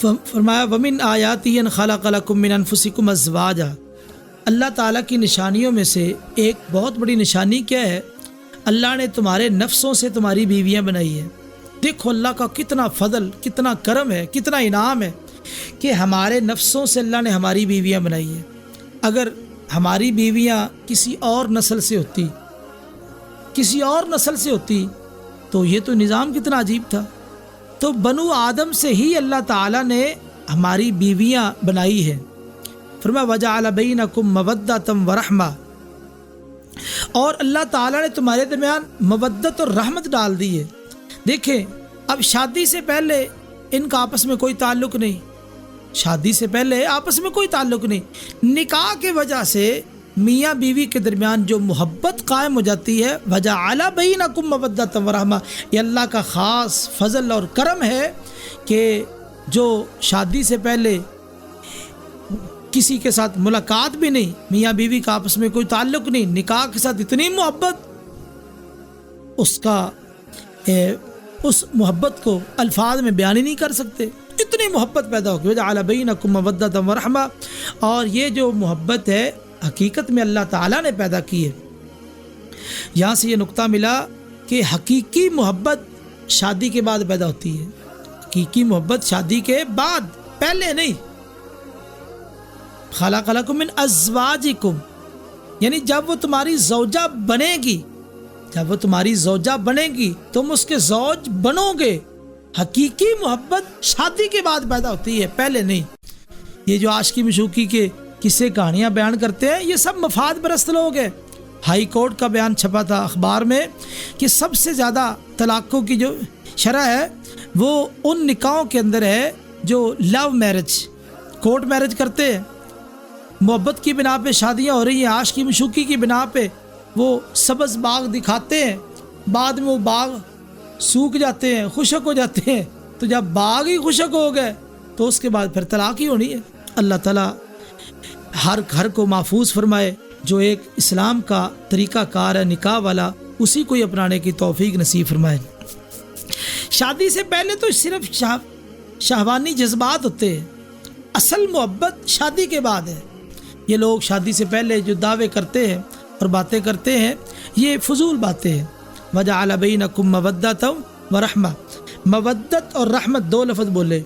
A: فرمایا وَمِنْ آیَاتِهِ أَنْ خَلَقَ لَكُم مِّنْ أَنفُسِكُمْ أَزْوَاجًا۔ اللہ تعالیٰ کی نشانیوں میں سے ایک بہت بڑی نشانی کیا ہے؟ اللہ نے تمہارے نفسوں سے تمہاری بیویاں بنائی ہیں۔ دیکھو اللہ کا کتنا فضل، کتنا کرم ہے، کتنا انعام ہے کہ ہمارے نفسوں سے اللہ نے ہماری بیویاں بنائی ہیں۔ اگر ہماری بیویاں کسی اور نسل سے ہوتی، کسی اور نسل سے ہوتی، تو یہ تو نظام کتنا عجیب تھا۔ تو بنو آدم سے ہی اللہ تعالیٰ نے ہماری بیویاں بنائی ہیں۔ فرمایا وَجَعَلَ بَيْنَكُمْ مَوَدَّةً وَرَحْمَةً، اور اللہ تعالیٰ نے تمہارے درمیان مودت اور رحمت ڈال دی ہے۔ دیکھیں اب شادی سے پہلے ان کا آپس میں کوئی تعلق نہیں، شادی سے پہلے آپس میں کوئی تعلق نہیں، نکاح کے وجہ سے میاں بیوی کے درمیان جو محبت قائم ہو جاتی ہے، وَجَعَلَ بَيْنَكُم مَّوَدَّةً وَرَحْمَةً، یہ اللہ کا خاص فضل اور کرم ہے کہ جو شادی سے پہلے کسی کے ساتھ ملاقات بھی نہیں، میاں بیوی کا آپس میں کوئی تعلق نہیں، نکاح کے ساتھ اتنی محبت، اس محبت کو الفاظ میں بیان ہی نہیں کر سکتے، اتنی محبت پیدا ہوگی، وَجَعَلَ بَيْنَكُم مَّوَدَّةً وَرَحْمَةً۔ اور یہ جو محبت ہے حقیقت میں اللہ تعالیٰ نے پیدا کی ہے۔ یہاں سے یہ نقطہ ملا کہ حقیقی محبت شادی کے بعد پیدا ہوتی ہے، حقیقی محبت شادی کے بعد، پہلے نہیں۔ خلق لکم من ازواجکم، یعنی جب وہ تمہاری زوجہ بنے گی، جب وہ تمہاری زوجہ بنے گی تم اس کے زوج بنو گے۔ حقیقی محبت شادی کے بعد پیدا ہوتی ہے، پہلے نہیں۔ یہ جو عاشقی مشوقی کے قصے کہانیاں بیان کرتے ہیں یہ سب مفاد پرست لوگ ہیں۔ ہائی کورٹ کا بیان چھپا تھا اخبار میں کہ سب سے زیادہ طلاقوں کی جو شرح ہے وہ ان نکاحوں کے اندر ہے جو لو میرج، کورٹ میرج کرتے ہیں، محبت کی بنا پہ شادیاں ہو رہی ہیں، عاشقی مشوقی کی بنا پہ وہ سبز باغ دکھاتے ہیں، بعد میں وہ باغ سوکھ جاتے ہیں، خشک ہو جاتے ہیں، تو جب باغ ہی خشک ہو گئے تو اس کے بعد پھر طلاق ہی ہونی ہے۔ اللہ تعالیٰ ہر گھر کو محفوظ فرمائے، جو ایک اسلام کا طریقہ کار ہے نکاح والا اسی کو ہی اپنانے کی توفیق نصیب فرمائے۔ شادی سے پہلے تو صرف شہوانی جذبات ہوتے ہیں، اصل محبت شادی کے بعد ہے۔ یہ لوگ شادی سے پہلے جو دعوے کرتے ہیں اور باتیں کرتے ہیں یہ فضول باتیں ہیں۔ وَجَعَلَ بَيْنَكُم مَّوَدَّةً وَرَحْمَةً، مودت اور رحمت دو لفظ بولے۔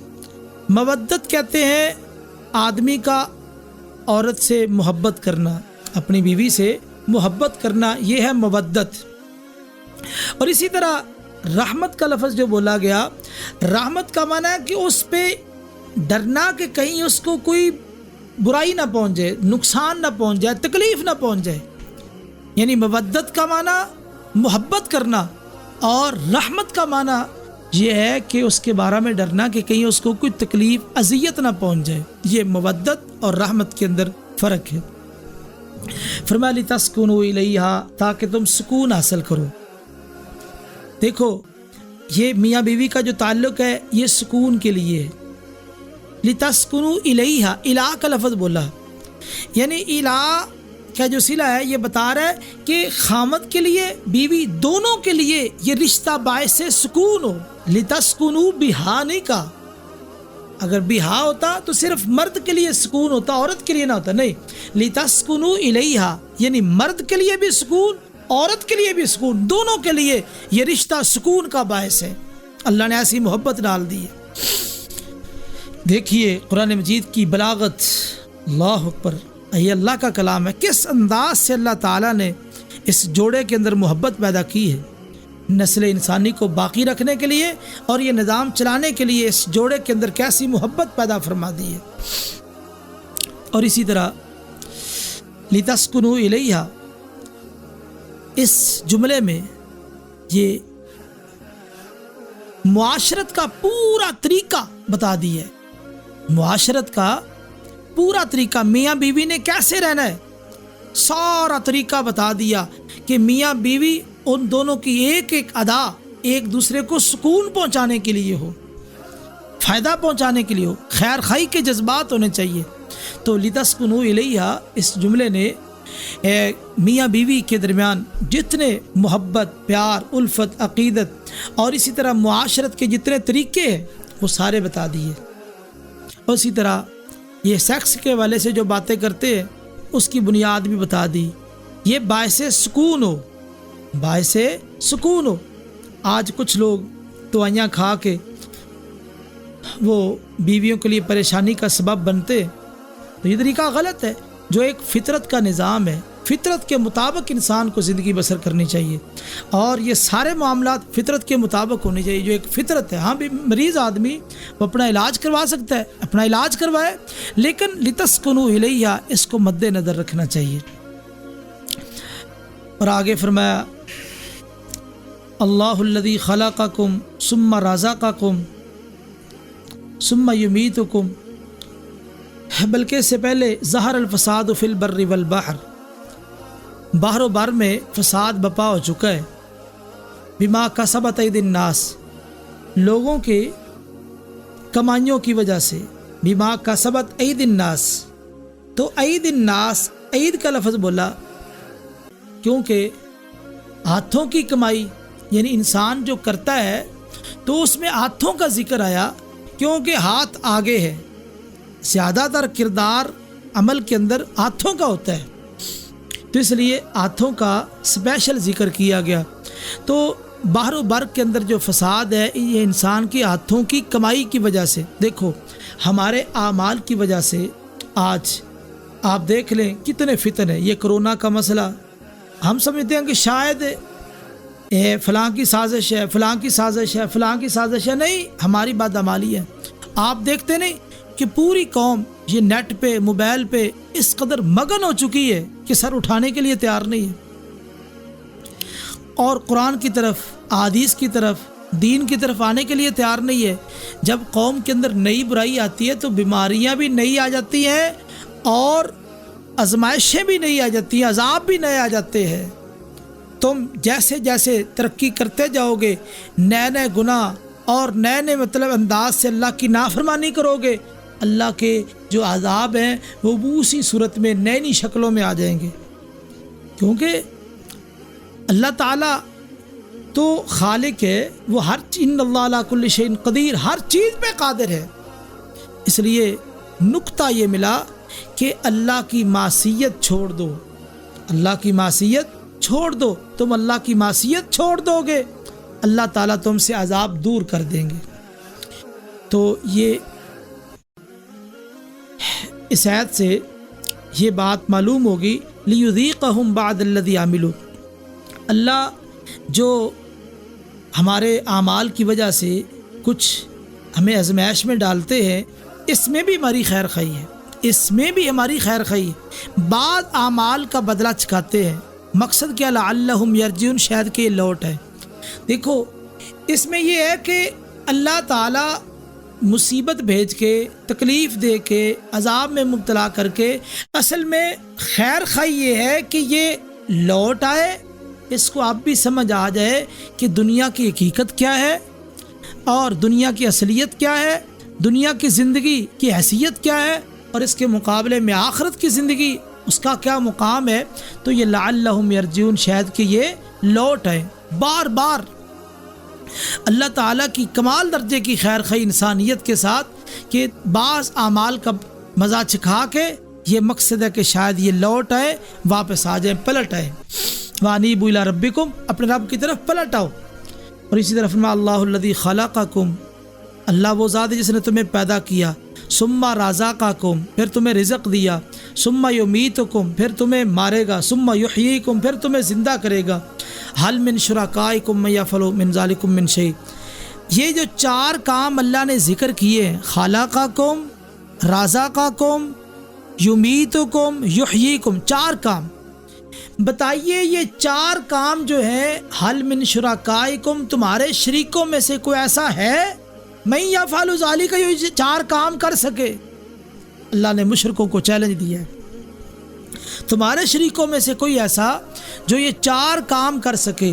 A: مودت کہتے ہیں آدمی کا عورت سے محبت کرنا، اپنی بیوی سے محبت کرنا، یہ ہے مودت۔ اور اسی طرح رحمت کا لفظ جو بولا گیا، رحمت کا معنی ہے کہ اس پہ ڈرنا کہ کہیں اس کو کوئی برائی نہ پہنچ جائے، نقصان نہ پہنچ جائے، تکلیف نہ پہنچ جائے۔ یعنی مودت کا معنی محبت کرنا، اور رحمت کا معنی یہ ہے کہ اس کے بارے میں ڈرنا کہ کہیں اس کو کوئی تکلیف اذیت نہ پہنچ جائے۔ یہ مودت اور رحمت کے اندر فرق ہے۔ فرمایا لِتَسْكُنُوا إِلَيْهَا، تاکہ تم سکون حاصل کرو۔ دیکھو یہ میاں بیوی کا جو تعلق ہے یہ سکون کے لیے ہے۔ لِتَسْكُنُوا إِلَيْهَا، الہ کا لفظ بولا، یعنی الہ کا جو صلہ ہے یہ بتا رہا ہے کہ خامد کے لیے بیوی دونوں کے لیے یہ رشتہ باعث سکون ہو۔ لِتَسْكُنُوا بِهَا نہیں کہا، اگر بِهَا ہوتا تو صرف مرد کے لیے سکون ہوتا، عورت کے لیے نہ ہوتا، نہیں۔ لِتَسْكُنُوا إِلَيْهَا یعنی مرد کے لیے بھی سکون، عورت کے لیے بھی سکون، دونوں کے لیے یہ رشتہ سکون کا باعث ہے۔ اللہ نے ایسی محبت ڈال دی ہے۔ دیکھیے قرآن مجید کی بلاغت، اللہ اکبر، یہ اللہ کا کلام ہے، کس انداز سے اللہ تعالیٰ نے اس جوڑے کے اندر محبت پیدا کی ہے، نسل انسانی کو باقی رکھنے کے لیے اور یہ نظام چلانے کے لیے اس جوڑے کے اندر کیسی محبت پیدا فرما دی ہے۔ اور اسی طرح لِتَسْكُنُوا إِلَيْهَا، اس جملے میں یہ معاشرت کا پورا طریقہ بتا دی ہے، معاشرت کا پورا طریقہ، میاں بیوی نے کیسے رہنا ہے سارا طریقہ بتا دیا کہ میاں بیوی ان دونوں کی ایک ایک ادا ایک دوسرے کو سکون پہنچانے کے لیے ہو، فائدہ پہنچانے کے لیے ہو، خیر خواہی کے جذبات ہونے چاہیے۔ تو لِتَسْكُنُوا إِلَيْهَا اس جملے نے میاں بیوی کے درمیان جتنے محبت، پیار، الفت، عقیدت اور اسی طرح معاشرت کے جتنے طریقے ہیں وہ سارے بتا دیے۔ اور اسی طرح یہ سیکس کے حوالے سے جو باتیں کرتے ہیں اس کی بنیاد بھی بتا دی، یہ باعث سکون ہو، باعث سکون ہو۔ آج کچھ لوگ دوائیاں کھا کے وہ بیویوں کے لیے پریشانی کا سبب بنتے، تو یہ طریقہ غلط ہے۔ جو ایک فطرت کا نظام ہے، فطرت کے مطابق انسان کو زندگی بسر کرنی چاہیے، اور یہ سارے معاملات فطرت کے مطابق ہونے چاہیے۔ جو ایک فطرت ہے، ہاں بھی مریض آدمی وہ اپنا علاج کروا سکتا ہے، اپنا علاج کروائے، لیکن لِتَسْكُنُوا إِلَيْهَا اس کو مد نظر رکھنا چاہیے۔ اور آگے فرمایا اللہ الذی خلقکم ثم رزقکم ثم یمیتکم بلکہ اس سے پہلے ظہر الفساد فی البر والبحر، بحر و بر میں فساد بپا ہو چکا ہے، بما کسبت ایدی الناس، لوگوں کے کمائیوں کی وجہ سے، بما کسبت ایدی الناس، تو عید الناس، عید کا لفظ بولا کیونکہ ہاتھوں کی کمائی، یعنی انسان جو کرتا ہے تو اس میں ہاتھوں کا ذکر آیا کیونکہ ہاتھ آگے ہے، زیادہ تر کردار عمل کے اندر ہاتھوں کا ہوتا ہے، تو اس لیے ہاتھوں کا اسپیشل ذکر کیا گیا۔ تو بحر و بر کے اندر جو فساد ہے یہ انسان کے ہاتھوں کی کمائی کی وجہ سے، دیکھو ہمارے اعمال کی وجہ سے آج آپ دیکھ لیں کتنے فتن ہیں۔ یہ کرونا کا مسئلہ، ہم سمجھتے ہیں کہ شاید فلاں کی سازش ہے، فلاں کی سازش ہے، فلاں کی سازش ہے، نہیں، ہماری بدعمالی ہے۔ آپ دیکھتے نہیں کہ پوری قوم یہ نیٹ پہ، موبائل پہ اس قدر مگن ہو چکی ہے کہ سر اٹھانے کے لیے تیار نہیں ہے، اور قرآن کی طرف، احادیث کی طرف، دین کی طرف آنے کے لیے تیار نہیں ہے۔ جب قوم کے اندر نئی برائی آتی ہے تو بیماریاں بھی نئی آ جاتی ہیں اور آزمائشیں بھی نئی آ جاتی ہیں، عذاب بھی نئے آ جاتے ہیں۔ تم جیسے جیسے ترقی کرتے جاؤ گے، نئے نئے گناہ اور نئے نئے انداز سے اللہ کی نافرمانی کرو گے، اللہ کے جو عذاب ہیں وہ اسی صورت میں نئی نئی شکلوں میں آ جائیں گے، کیونکہ اللہ تعالیٰ تو خالق ہے، وہ ہر ان اللہ علی کل شیء قدیر، ہر چیز پہ قادر ہے۔ اس لیے نقطہ یہ ملا کہ اللہ کی معصیت چھوڑ دو، اللہ کی معصیت چھوڑ دو، تم اللہ کی معصیت چھوڑ دو گے اللہ تعالیٰ تم سے عذاب دور کر دیں گے۔ تو یہ اس آیت سے یہ بات معلوم ہوگی، لیذیقہم بعد الذی عملوا، اللہ جو ہمارے اعمال کی وجہ سے کچھ ہمیں آزمائش میں ڈالتے ہیں، اس میں بھی ہماری خیر خواہی ہے، اس میں بھی ہماری خیر خواہی ہے، بعض اعمال کا بدلہ چکھاتے ہیں۔ مقصد کیا؟ لعلہم یرجعون، شاید کہ یہ لوٹ ہے۔ دیکھو اس میں یہ ہے کہ اللہ تعالیٰ مصیبت بھیج کے، تکلیف دے کے، عذاب میں مبتلا کر کے، اصل میں خیر خواہی یہ ہے کہ یہ لوٹ آئے، اس کو آپ بھی سمجھ آ جائے کہ دنیا کی حقیقت کیا ہے اور دنیا کی اصلیت کیا ہے، دنیا کی زندگی کی حیثیت کیا ہے، اور اس کے مقابلے میں آخرت کی زندگی اس کا کیا مقام ہے۔ تو یہ لعلہم یرجعون، شاید کہ یہ لوٹ آئے۔ بار بار اللہ تعالیٰ کی کمال درجے کی خیر خواہی انسانیت کے ساتھ کہ بعض اعمال کا مزہ چکھا کے یہ مقصد ہے کہ شاید یہ لوٹ آئے، واپس آ جائیں، پلٹ آئے۔ وَأَنِيبُوا إِلَىٰ رَبِّكُمْ، اپنے رب کی طرف پلٹ آؤ۔ اور اسی طرح فرمایا اللہ الذی خلقکم، اللہ وہ ذات ہے جس نے تمہیں پیدا کیا، ثم رزقکم، پھر تمہیں رزق دیا، ثم یمیتکم، پھر تمہیں مارے گا، ثم یحییکم، پھر تمہیں زندہ کرے گا، هل من شرکائکم من یفعل من ذلکم من شیء۔ یہ جو چار کام اللہ نے ذکر کیے ہیں، خلقکم، رزقکم، یمیتکم، یحییکم، چار کام، بتائیے یہ چار کام جو ہیں، هل من شرکائکم، تمہارے شریکوں میں سے کوئی ایسا ہے من یفعل ذلک، یہ چار کام کر سکے؟ اللہ نے مشرکوں کو چیلنج دیا ہے، تمہارے شریکوں میں سے کوئی ایسا جو یہ چار کام کر سکے؟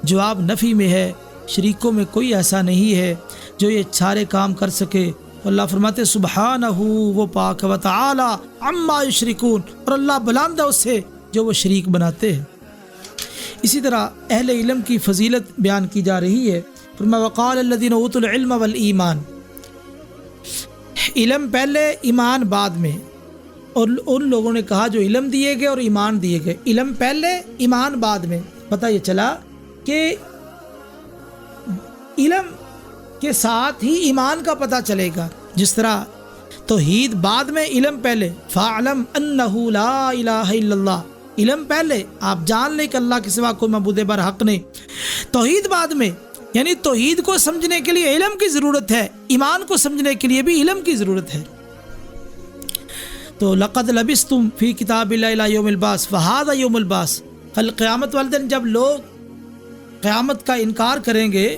A: جواب نفی میں ہے، شریکوں میں کوئی ایسا نہیں ہے جو یہ سارے کام کر سکے۔ اللہ فرماتے سبحانہ، وہ پاک و تعالی عما یشرکون، اور اللہ بلند ہے اس سے جو وہ شریک بناتے ہیں۔ اسی طرح اہل علم کی فضیلت بیان کی جا رہی ہے، فرمایا وقال الذین اوتوا العلم والایمان، علم پہلے ایمان بعد میں، اور ان لوگوں نے کہا جو علم دیے گئے اور ایمان دیے گئے، علم پہلے ایمان بعد میں۔ پتہ یہ چلا کہ علم کے ساتھ ہی ایمان کا پتہ چلے گا، جس طرح توحید بعد میں علم پہلے، فاعلم انہ لا الہ الا اللہ، علم پہلے، آپ جان لیں کہ اللہ کے سوا کوئی معبود برحق نہیں، توحید بعد میں، یعنی توحید کو سمجھنے کے لیے علم کی ضرورت ہے، ایمان کو سمجھنے کے لیے بھی علم کی ضرورت ہے۔ تو لقد لبثتم فی کتاب اللہ الی یوم البعث فہذا یوم البعث، کل قیامت والے دن جب لوگ قیامت کا انکار کریں گے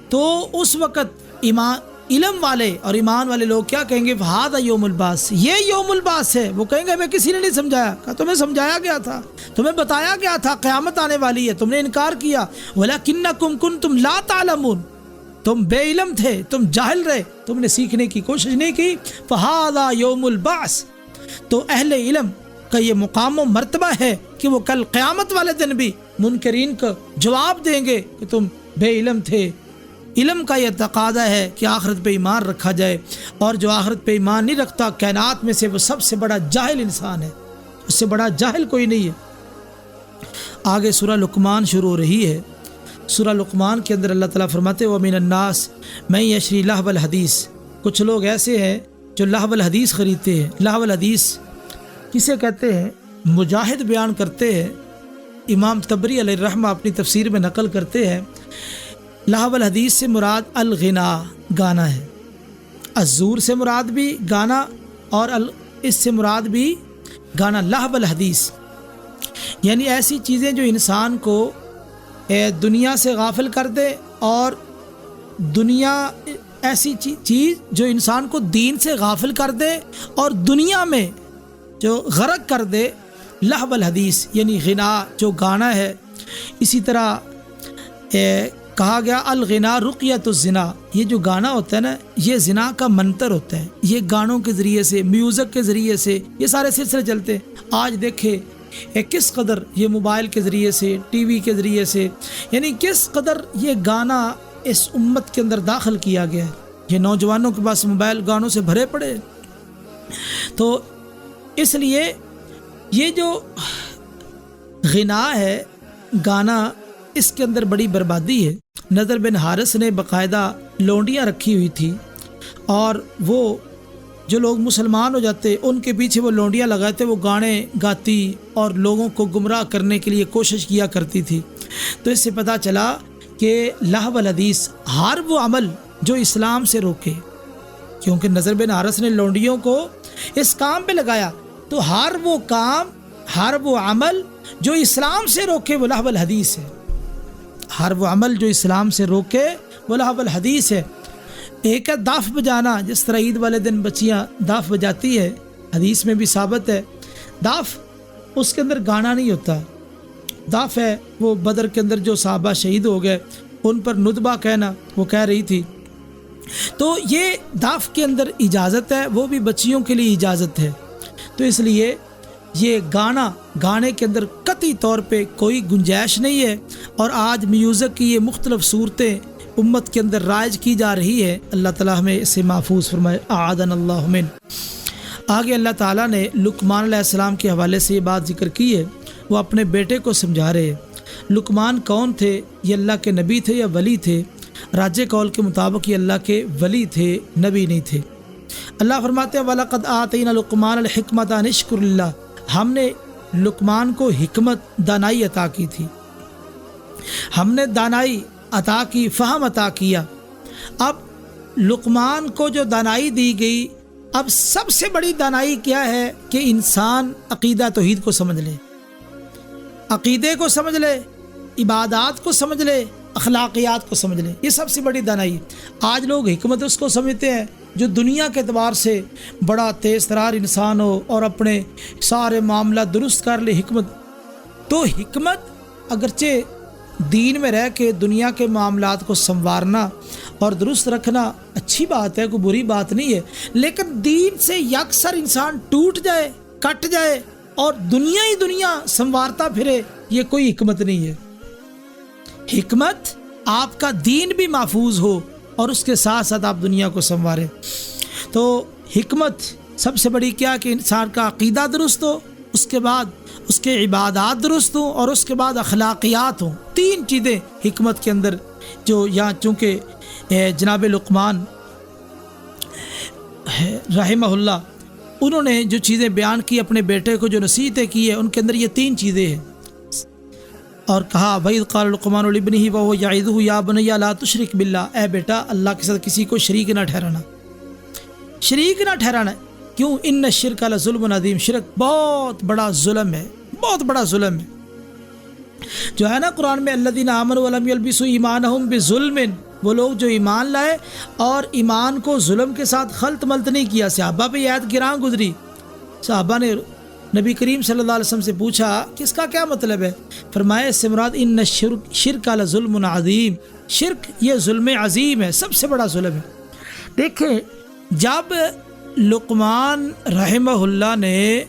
A: تو اس وقت ایمان علم والے اور ایمان والے لوگ کیا کہیں گے؟ فہذا یوم البعث، یہ یوم البعث ہے۔ وہ کہیں گے ہمیں کسی نے نہیں سمجھایا، کہا تمہیں سمجھایا گیا تھا، تمہیں بتایا گیا تھا قیامت آنے والی ہے، تم نے انکار کیا۔ وَلَكِنَّكُمْ كُنْتُمْ لَا تَعْلَمُونَ، تم بے علم تھے، تم جاہل رہے، تم نے سیکھنے کی کوشش نہیں کی۔ فہذا یوم البعث، تو اہل علم کا یہ مقام و مرتبہ ہے کہ وہ کل قیامت والے دن بھی منکرین کو جواب دیں گے کہ تم بے علم تھے۔ علم کا یہ تقاضا ہے کہ آخرت پہ ایمان رکھا جائے، اور جو آخرت پہ ایمان نہیں رکھتا کائنات میں سے وہ سب سے بڑا جاہل انسان ہے، اس سے بڑا جاہل کوئی نہیں ہے۔ آگے سورہ لقمان شروع ہو رہی ہے۔ سورہ لقمان کے اندر اللہ تعالیٰ فرماتے ہیں وَمِنَ النَّاسِ مَن يَشْرِي لَهْوَ الْحَدِيثِ، کچھ لوگ ایسے ہیں جو لہو الحدیث خریدتے ہیں۔ لہو الحدیث کسے کہتے ہیں؟ مجاہد بیان کرتے ہیں، امام طبری علیہ الرحمہ اپنی تفسیر میں نقل کرتے ہیں لہو الحدیث سے مراد الغنا، گانا ہے۔ الزور سے مراد بھی گانا، اور اس سے مراد بھی گانا۔ لہو الحدیث یعنی ایسی چیزیں جو انسان کو دنیا سے غافل کر دے، اور دنیا ایسی چیز جو انسان کو دین سے غافل کر دے اور دنیا میں جو غرق کر دے، لہو الحدیث یعنی غنا جو گانا ہے۔ اسی طرح کہا گیا الغنا رقیۃ الزنا، یہ جو گانا ہوتا ہے نا یہ زنا کا منتر ہوتا ہے۔ یہ گانوں کے ذریعے سے، میوزک کے ذریعے سے یہ سارے سلسلے چلتے ہیں۔ آج دیکھے کس قدر یہ موبائل کے ذریعے سے، ٹی وی کے ذریعے سے، یعنی کس قدر یہ گانا اس امت کے اندر داخل کیا گیا ہے۔ یہ نوجوانوں کے پاس موبائل گانوں سے بھرے پڑے۔ تو اس لیے یہ جو غنا ہے، گانا، اس کے اندر بڑی بربادی ہے۔ نضر بن حارث نے باقاعدہ لونڈیاں رکھی ہوئی تھی، اور وہ جو لوگ مسلمان ہو جاتے ان کے پیچھے وہ لونڈیاں لگاتے، وہ گانے گاتی اور لوگوں کو گمراہ کرنے کے لیے کوشش کیا کرتی تھی۔ تو اس سے پتہ چلا کہ لہو الحدیث ہر وہ عمل جو اسلام سے روکے، کیونکہ نضر بن حارث نے لونڈیوں کو اس کام پہ لگایا، تو ہر وہ کام، ہر وہ عمل جو اسلام سے روکے وہ لہو الحدیث ہے۔ ہر وہ عمل جو اسلام سے روکے وہ لہو الحدیث ہے۔ ایک ہے دف بجانا، جس طرح عید والے دن بچیاں دف بجاتی ہے، حدیث میں بھی ثابت ہے۔ دف اس کے اندر گانا نہیں ہوتا، دف ہے وہ بدر کے اندر جو صحابہ شہید ہو گئے ان پر ندبہ کہنا، وہ کہہ رہی تھی۔ تو یہ دف کے اندر اجازت ہے، وہ بھی بچیوں کے لیے اجازت ہے۔ تو اس لیے یہ گانے کے اندر قطعی طور پہ کوئی گنجائش نہیں ہے۔ اور آج میوزک کی یہ مختلف صورتیں امت کے اندر رائج کی جا رہی ہے، اللہ تعالیٰ ہمیں اس سے محفوظ فرمائے، اعاذنا اللہ من۔ آگے اللہ تعالیٰ نے لقمان علیہ السلام کے حوالے سے یہ بات ذکر کی ہے، وہ اپنے بیٹے کو سمجھا رہے ہیں۔ لقمان کون تھے؟ یہ اللہ کے نبی تھے یا ولی تھے؟ راجح قول کے مطابق یہ اللہ کے ولی تھے، نبی نہیں تھے۔ اللہ فرماتے ہیں وَلَقَدْ آتَيْنَا لُقْمَانَ الْحِكْمَةَ أَنِ اشْكُرِ اللَّهَ، ہم نے لقمان کو حکمت، دانائی عطا کی تھی، ہم نے دانائی عطا کی، فہم عطا کیا۔ اب لقمان کو جو دانائی دی گئی، اب سب سے بڑی دانائی کیا ہے کہ انسان عقیدہ توحید کو سمجھ لے، عقیدے کو سمجھ لے، عبادات کو سمجھ لے، اخلاقیات کو سمجھ لے، یہ سب سے بڑی دانائی۔ آج لوگ حکمت اس کو سمجھتے ہیں جو دنیا کے اعتبار سے بڑا تیز ترار انسان ہو اور اپنے سارے معاملات درست کر لے۔ حکمت تو حکمت اگرچہ دین میں رہ کے دنیا کے معاملات کو سنوارنا اور درست رکھنا اچھی بات ہے، کوئی بری بات نہیں ہے، لیکن دین سے یکسر انسان ٹوٹ جائے، کٹ جائے اور دنیا ہی دنیا سنوارتا پھرے، یہ کوئی حکمت نہیں ہے۔ حکمت آپ کا دین بھی محفوظ ہو اور اس کے ساتھ ساتھ آپ دنیا کو سنواریں۔ تو حکمت سب سے بڑی کیا کہ انسان کا عقیدہ درست ہو، اس کے بعد اس کے عبادات درست ہوں، اور اس کے بعد اخلاقیات ہوں۔ تین چیزیں حکمت کے اندر جو یہاں چونکہ جناب لقمان رحمہ اللہ انہوں نے جو چیزیں بیان کی، اپنے بیٹے کو جو نصیحتیں کی ہے، ان کے اندر یہ تین چیزیں ہیں۔ اور کہا وَإِذْ قَالَ لُقْمَانُ لِابْنِهِ وَهُوَ يَعِظُهُ يَا بُنَيَّ لَا تُشْرِكْ بِاللَّهِ، اے بیٹا اللہ کے ساتھ کسی کو شریک نہ ٹھہرانا، شریک نہ ٹھہرانا۔ کیوں؟ ان الشرک لظلم عظیم، شرک بہت بڑا ظلم ہے، بہت بڑا ظلم ہے۔ جو ہے نا قرآن میں الذین آمنوا ولم یلبسوا ایمانہم بظلم وہ لوگ جو ایمان لائے اور ایمان کو ظلم کے ساتھ خلط ملط نہیں کیا۔ صحابہ پہ یہ آیت گراں گزری، صحابہ نے نبی کریم صلی اللہ علیہ وسلم سے پوچھا کہ اس کا کیا مطلب ہے؟ فرمایا اس سے مراد ان شرک لظلم عظیم، شرک یہ ظلم عظیم ہے، سب سے بڑا ظلم ہے۔ دیکھیں جب لقمان رحمہ اللہ نے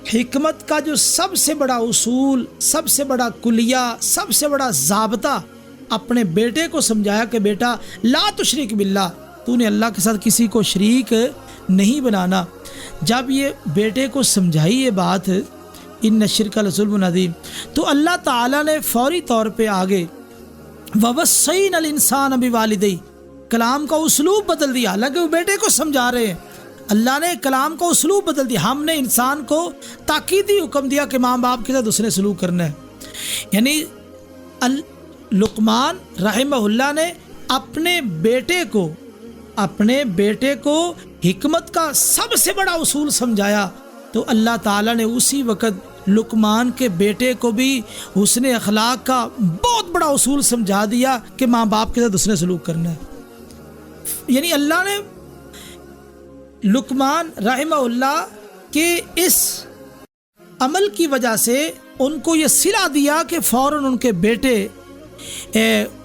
A: حکمت کا جو سب سے بڑا اصول، سب سے بڑا کلیہ، سب سے بڑا ضابطہ اپنے بیٹے کو سمجھایا کہ بیٹا لا تشرک باللہ، تو نے اللہ کے ساتھ کسی کو شریک نہیں بنانا، جب یہ بیٹے کو سمجھائی یہ بات ان الشرک لظلم عظیم، تو اللہ تعالیٰ نے فوری طور پہ آگے وَوَصَّيْنَا الْإِنسَانَ بِوَالِدَيْهِ کلام کا اسلوب بدل دیا۔ حالانکہ وہ بیٹے کو سمجھا رہے ہیں، اللہ نے کلام کا اسلوب بدل دیا۔ ہم نے انسان کو تاکیدی حکم دیا کہ ماں باپ کے ساتھ اس نے سلوک کرنا ہے، یعنی لقمان رحمہ اللہ نے اپنے بیٹے کو حکمت کا سب سے بڑا اصول سمجھایا، تو اللہ تعالیٰ نے اسی وقت لقمان کے بیٹے کو بھی حسن اخلاق کا بہت بڑا اصول سمجھا دیا کہ ماں باپ کے ساتھ اس نے سلوک کرنا ہے۔ یعنی اللہ نے لقمان رحمہ اللہ کے اس عمل کی وجہ سے ان کو یہ صلہ دیا کہ فوراً ان کے بیٹے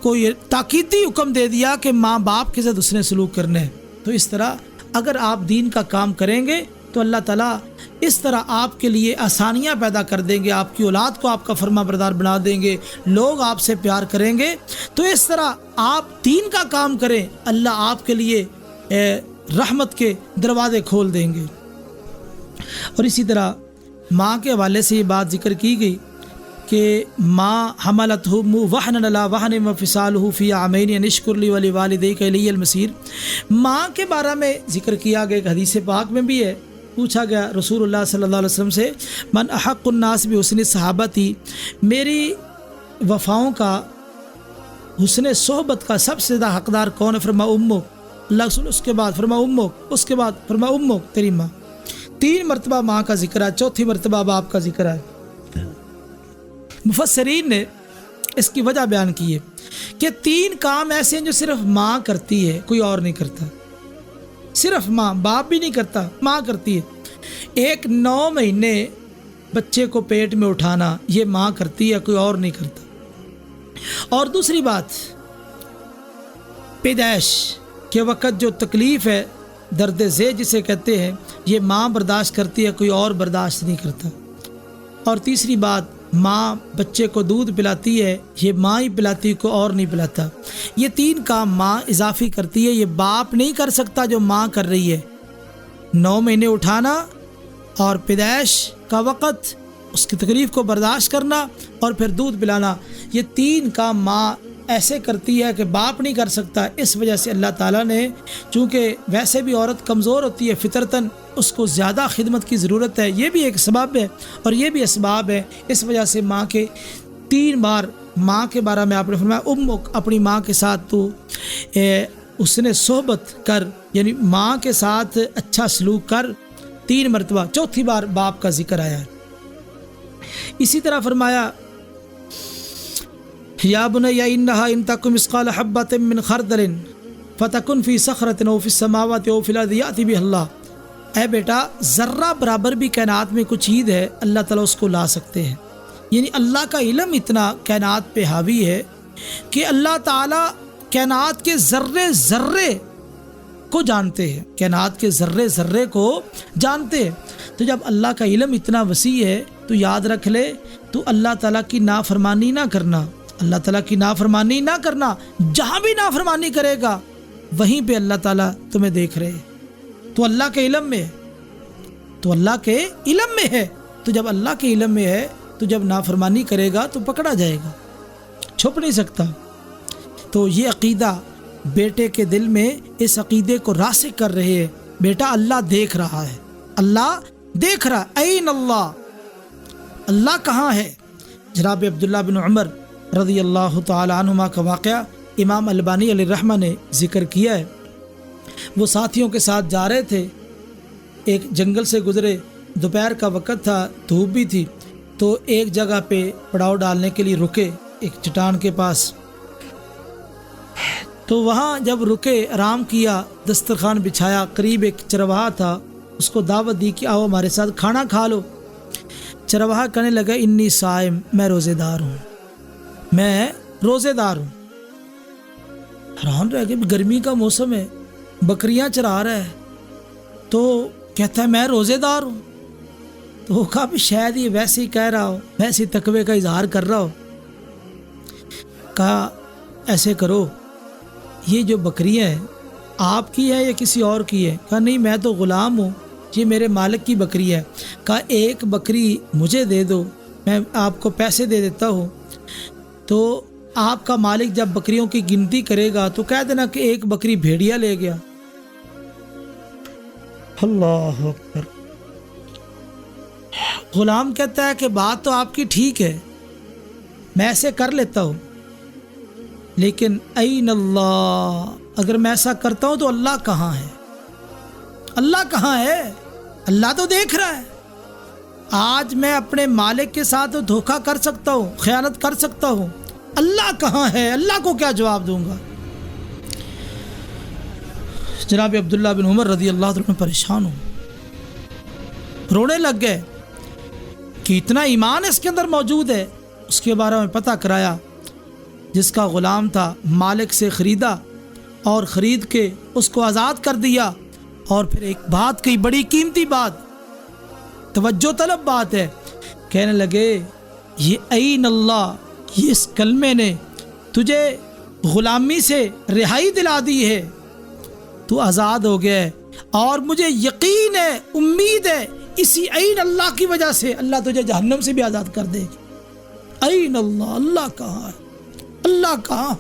A: کو یہ تاکیدی حکم دے دیا کہ ماں باپ کے ساتھ اس نے سلوک کرنا ہے۔ تو اس طرح اگر آپ دین کا کام کریں گے تو اللہ تعالیٰ اس طرح آپ کے لیے آسانیاں پیدا کر دیں گے، آپ کی اولاد کو آپ کا فرما بردار بنا دیں گے، لوگ آپ سے پیار کریں گے۔ تو اس طرح آپ دین کا کام کریں، اللہ آپ کے لیے رحمت کے دروازے کھول دیں گے۔ اور اسی طرح ماں کے حوالے سے یہ بات ذکر کی گئی کہ ماں حملتہ وہنا علی وہن وفصالہ فی عامین ان اشکر لی ولوالدیک الی المصیر۔ ماں کے بارے میں ذکر کیا گیا، ایک حدیث پاک میں بھی ہے، پوچھا گیا رسول اللہ صلی اللہ علیہ وسلم سے من احق الناس بحسن صحابتی، میری وفاؤں کا، حسن صحبت کا سب سے زیادہ حقدار کون ہے؟ فرما امک، اللہ رسول اس کے بعد فرما امک، اس کے بعد فرما امک تیری ماں۔ 3 مرتبہ ماں کا ذکر ہے، 4تھی مرتبہ باپ کا ذکر ہے۔ مفسرین نے اس کی وجہ بیان کی ہے کہ 3 کام ایسے ہیں جو صرف ماں کرتی ہے، کوئی اور نہیں کرتا، صرف ماں، باپ بھی نہیں کرتا، ماں کرتی ہے۔ ایک 9 مہینے بچے کو پیٹ میں اٹھانا یہ ماں کرتی ہے، کوئی اور نہیں کرتا۔ اور دوسری بات، پیدائش کے وقت جو تکلیف ہے، درد ذیل جسے کہتے ہیں، یہ ماں برداشت کرتی ہے، کوئی اور برداشت نہیں کرتا۔ اور تیسری بات، ماں بچے کو دودھ پلاتی ہے، یہ ماں ہی پلاتی، کوئی اور نہیں پلاتا۔ یہ 3 کام ماں اضافی کرتی ہے، یہ باپ نہیں کر سکتا جو ماں کر رہی ہے۔ 9 مہینے اٹھانا اور پیدائش کا وقت، اس کی تکلیف کو برداشت کرنا اور پھر دودھ پلانا، یہ 3 کام ماں ایسے کرتی ہے کہ باپ نہیں کر سکتا۔ اس وجہ سے اللہ تعالیٰ نے، چونکہ ویسے بھی عورت کمزور ہوتی ہے فطرتاً، اس کو زیادہ خدمت کی ضرورت ہے، یہ بھی ایک سبب ہے اور یہ بھی اسباب ہے۔ اس وجہ سے ماں کے 3 بار ماں کے بارے میں آپ نے فرمایا امک، اپنی ماں کے ساتھ تو اس نے صحبت کر، یعنی ماں کے ساتھ اچھا سلوک کر 3 مرتبہ، 4تھی بار باپ کا ذکر آیا ہے۔ اسی طرح فرمایا یا بنی انہا ان تک مثقال حبۃ من خردل فتکن فی صخرۃ او فی السماوات او فی الارض یأتی بہ اللہ، اے بیٹا ذرہ برابر بھی کائنات میں کچھ چیز ہے، اللہ تعالیٰ اس کو لا سکتے ہیں۔ یعنی اللہ کا علم اتنا کائنات پہ حاوی ہے کہ اللہ تعالیٰ کائنات کے ذرے ذرے کو جانتے ہیں، کائنات کے ذرے ذرے کو جانتے ہیں۔ تو جب اللہ کا علم اتنا وسیع ہے تو یاد رکھ لے، تو اللہ تعالیٰ کی نافرمانی نہ کرنا، اللہ تعالیٰ کی نافرمانی نہ کرنا، جہاں بھی نافرمانی کرے گا وہیں پہ اللہ تعالیٰ تمہیں دیکھ رہے ہیں۔ تو اللہ کے علم میں ہے، تو اللہ کے علم میں ہے، تو جب اللہ کے علم میں ہے تو جب نافرمانی کرے گا تو پکڑا جائے گا، چھپ نہیں سکتا۔ تو یہ عقیدہ بیٹے کے دل میں اس عقیدے کو راسخ کر رہے ہیں، بیٹا اللہ دیکھ رہا ہے، اللہ دیکھ رہا ہے، این اللہ، اللہ کہاں ہے۔ جناب عبداللہ بن عمر رضی اللہ تعالی عنہما کا واقعہ امام البانی علیہ الرحمہ نے ذکر کیا ہے۔ وہ ساتھیوں کے ساتھ جا رہے تھے، ایک جنگل سے گزرے، دوپہر کا وقت تھا، دھوپ بھی تھی، تو ایک جگہ پہ پڑاؤ ڈالنے کے لیے رکے، ایک چٹان کے پاس۔ تو وہاں جب رکے، آرام کیا، دسترخوان بچھایا، قریب ایک چرواہا تھا، اس کو دعوت دی کہ آؤ ہمارے ساتھ کھانا کھا لو۔ چرواہا کہنے لگا انی صائم، میں روزے دار ہوں، میں روزے دار ہوں۔ حیران رہ گئے، گرمی کا موسم ہے، بکریاں چرا رہا ہے، تو کہتا ہے میں روزے دار ہوں۔ تو وہ کہا بھی شاید یہ ویسے ہی کہہ رہا ہو، ویسے ہی تقوی کا اظہار کر رہا ہو۔ کہا ایسے کرو، یہ جو بکریاں ہیں آپ کی ہے یا کسی اور کی ہے؟ کہا نہیں میں تو غلام ہوں، یہ میرے مالک کی بکری ہے۔ کہا ایک بکری مجھے دے دو، میں آپ کو پیسے دے دیتا ہوں، تو آپ کا مالک جب بکریوں کی گنتی کرے گا تو کہہ دینا کہ ایک بکری بھیڑیا لے گیا۔ اللہ اکبر۔ غلام کہتا ہے کہ بات تو آپ کی ٹھیک ہے، میں ایسے کر لیتا ہوں، لیکن این اللہ، اگر میں ایسا کرتا ہوں تو اللہ کہاں ہے؟ اللہ کہاں ہے؟ اللہ تو دیکھ رہا ہے۔ آج میں اپنے مالک کے ساتھ دھوکہ کر سکتا ہوں، خیانت کر سکتا ہوں، اللہ کہاں ہے؟ اللہ کو کیا جواب دوں گا؟ جناب عبداللہ بن عمر رضی اللہ عنہ پریشان ہوں، رونے لگ گئے کہ اتنا ایمان اس کے اندر موجود ہے۔ اس کے بارے میں پتہ کرایا، جس کا غلام تھا مالک سے خریدا اور خرید کے اس کو آزاد کر دیا، اور پھر ایک بات کہی، بڑی قیمتی بات، توجہ طلب بات ہے، کہنے لگے یہ این اللہ، یہ اس کلمے نے تجھے غلامی سے رہائی دلا دی ہے، تو آزاد ہو گیا ہے، اور مجھے یقین ہے، امید ہے، اسی این اللہ کی وجہ سے اللہ تجھے جہنم سے بھی آزاد کر دے گی۔ این اللہ، اللہ کہاں ہے؟ اللہ کہاں؟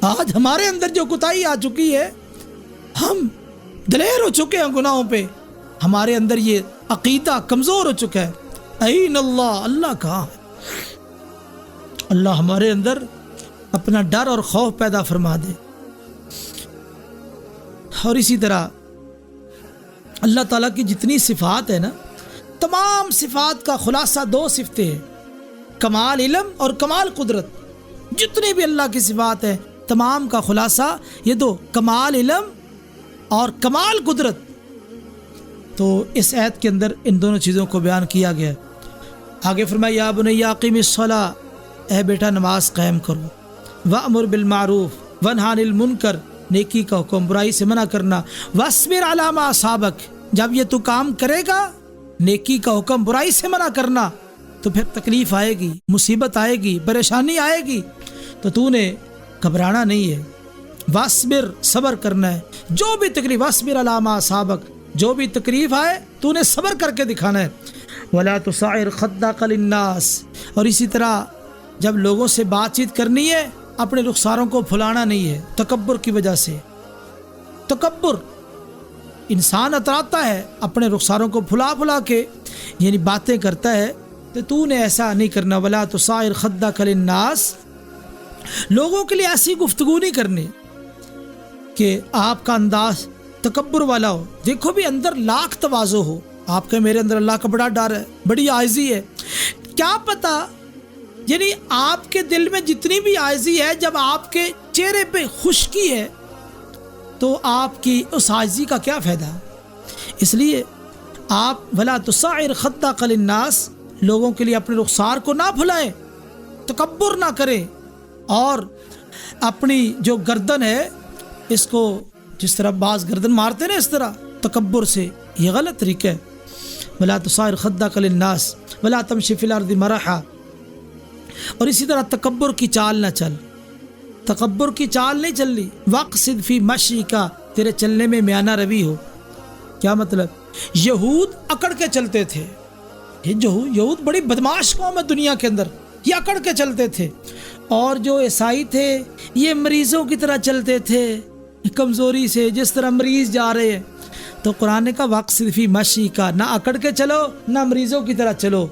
A: آج ہمارے اندر جو کوتاہی آ چکی ہے، ہم دلیر ہو چکے ہیں گناہوں پہ، ہمارے اندر یہ عقیدہ کمزور ہو چکا ہے۔ این اللہ، اللہ کہاں ہے؟ اللہ ہمارے اندر اپنا ڈر اور خوف پیدا فرما دے۔ اور اسی طرح اللہ تعالیٰ کی جتنی صفات ہے نا، تمام صفات کا خلاصہ دو صفتیں ہیں، کمال علم اور کمال قدرت۔ جتنی بھی اللہ کی صفات ہے تمام کا خلاصہ یہ دو، کمال علم اور کمال قدرت۔ تو اس آیت کے اندر ان دونوں چیزوں کو بیان کیا گیا۔ آگے فرمایا یا بنی اقیم الصلاۃ، اے بیٹا نماز قائم کرو، وامر بالمعروف ونہی عن المنکر، نیکی کا حکم، برائی سے منع کرنا، واصبر علی ما اصابک، جب یہ تو کام کرے گا، نیکی کا حکم، برائی سے منع کرنا، تو پھر تکلیف آئے گی، مصیبت آئے گی، پریشانی آئے گی، تو نے گھبرانا نہیں ہے، واصبر، صبر کرنا ہے، جو بھی تکلیف، واصبر علی ما اصابک، جو بھی تکلیف آئے تو نے صبر کر کے دکھانا ہے، ولا تصعر خدک للناس، اور اسی طرح جب لوگوں سے بات چیت کرنی ہے اپنے رخساروں کو پھلانا نہیں ہے، تکبر کی وجہ سے۔ تکبر، انسان اتراتا ہے اپنے رخساروں کو پھلا پھلا کے، یعنی باتیں کرتا ہے، تو نے ایسا نہیں کرنا، ولا تصعر خدک للناس، لوگوں کے لیے ایسی گفتگو نہیں کرنی کہ آپ کا انداز تکبر والا ہو۔ دیکھو بھی اندر لاکھ تواضع ہو، آپ کے میرے اندر اللہ کا بڑا ڈر ہے، بڑی عاجزی ہے، کیا پتہ، یعنی آپ کے دل میں جتنی بھی عاجزی ہے، جب آپ کے چہرے پہ خشکی ہے تو آپ کی اس عاجزی کا کیا فائدہ؟ اس لیے آپ ولا تصعر خدک للناس، لوگوں کے لیے اپنے رخسار کو نہ پھلائیں، تکبر نہ کریں، اور اپنی جو گردن ہے اس کو، جس طرح بعض گردن مارتے ہیں اس طرح تکبر سے، یہ غلط طریقہ ہے۔ ولا تصعر خدک للناس ولا تمشی فی الارض مرحا، اور اسی طرح تکبر کی چال نہ چل، تکبر کی چال نہیں چلنی، واقصد فی مشیک، تیرے چلنے میں میانہ روی ہو۔ کیا مطلب؟ یہود اکڑ کے چلتے تھے، یہود بڑی بدماش قوم ہے دنیا کے اندر، یہ اکڑ کے چلتے تھے، اور جو عیسائی تھے یہ مریضوں کی طرح چلتے تھے، کمزوری سے، جس طرح مریض جا رہے ہیں۔ تو قرآن کا واقصد فی مشیک، نہ اکڑ کے چلو نہ مریضوں کی طرح چلو،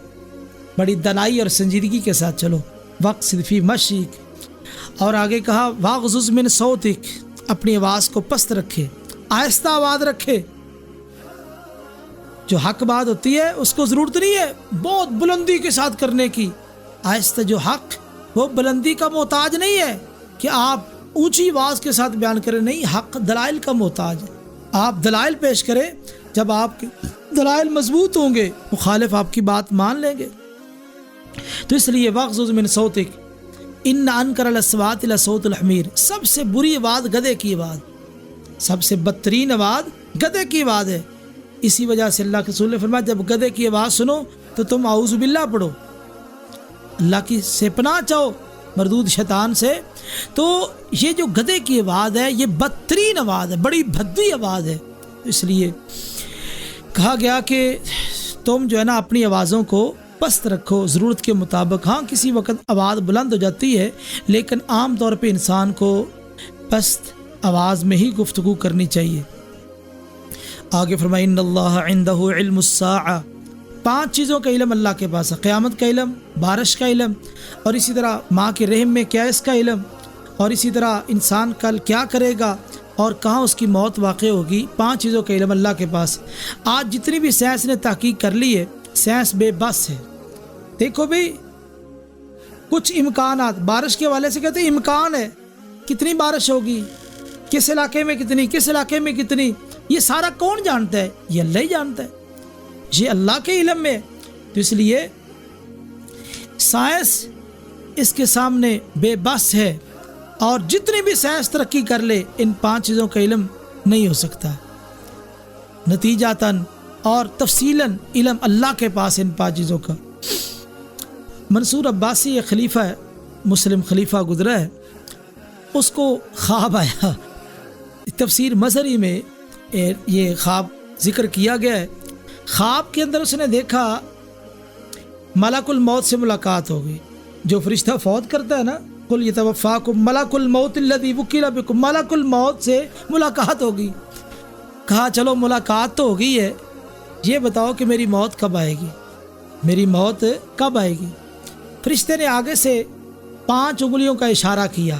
A: بڑی دنائی اور سنجیدگی کے ساتھ چلو، واقصد فی مشیک۔ اور آگے کہا واغضض من صوتک، اپنی آواز کو پست رکھے، آہستہ آواز رکھے، جو حق بات ہوتی ہے اس کو ضرورت نہیں ہے بہت بلندی کے ساتھ کرنے کی، آہستہ، جو حق وہ بلندی کا محتاج نہیں ہے کہ آپ اونچی آواز کے ساتھ بیان کریں، نہیں، حق دلائل کا محتاج ہے۔ آپ دلائل پیش کریں، جب آپ کے دلائل مضبوط ہوں گے مخالف آپ کی بات مان لیں گے۔ تو اس لیے واغضض من صوتک ان انکر الاصوات لصوت الحمیر، سب سے بری آواز گدھے کی آواز، سب سے بدترین آواز گدھے کی آواز ہے۔ اسی وجہ سے اللہ کے رسول نے فرمایا جب گدھے کی آواز سنو تو تم اعوذ باللہ پڑھو، اللہ کی سے پناہ چاہو مردود شیطان سے۔ تو یہ جو گدھے کی آواز ہے یہ بدترین آواز ہے، بڑی بھدی آواز ہے۔ اس لیے کہا گیا کہ تم جو ہے نا اپنی آوازوں کو پست رکھو ضرورت کے مطابق۔ ہاں کسی وقت آواز بلند ہو جاتی ہے، لیکن عام طور پہ انسان کو پست آواز میں ہی گفتگو کرنی چاہیے۔ آگے فرمائے ان اللہ عندہ علم الساعہ، 5 چیزوں کا علم اللہ کے پاس ہے، قیامت کا علم، بارش کا علم، اور اسی طرح ماں کے رحم میں کیا اس کا علم، اور اسی طرح انسان کل کیا کرے گا اور کہاں اس کی موت واقع ہوگی۔ 5 چیزوں کا علم اللہ کے پاس۔ آج جتنی بھی سائنس نے تحقیق کر لی ہے، سائنس بے بس ہے۔ دیکھو بھئی کچھ امکانات بارش کے حوالے سے کہتے ہیں امکان ہے، کتنی بارش ہوگی، کس علاقے میں کتنی، کس علاقے میں کتنی، یہ سارا کون جانتا ہے؟ یہ اللہ ہی جانتا ہے، یہ اللہ کے علم میں۔ تو اس لیے سائنس اس کے سامنے بے بس ہے، اور جتنی بھی سائنس ترقی کر لے ان 5 چیزوں کا علم نہیں ہو سکتا۔ نتیجاتاً اور تفصیلاً علم اللہ کے پاس ان 5 چیزوں کا۔ منصور عباسی ایک خلیفہ ہے، مسلم خلیفہ گزرا ہے، اس کو خواب آیا، تفسیر مظہری میں یہ خواب ذکر کیا گیا ہے۔ خواب کے اندر اس نے دیکھا ملک الموت سے ملاقات ہو گئی، جو فرشتہ فوت کرتا ہے نا، قل یتوفاکم ملک الموت الذی وکل بکم، ملک الموت سے ملاقات ہوگی۔ کہا چلو ملاقات تو ہو گئی ہے، یہ بتاؤ کہ میری موت کب آئے گی، میری موت کب آئے گی۔ فرشتے نے آگے سے 5 انگلیوں کا اشارہ کیا،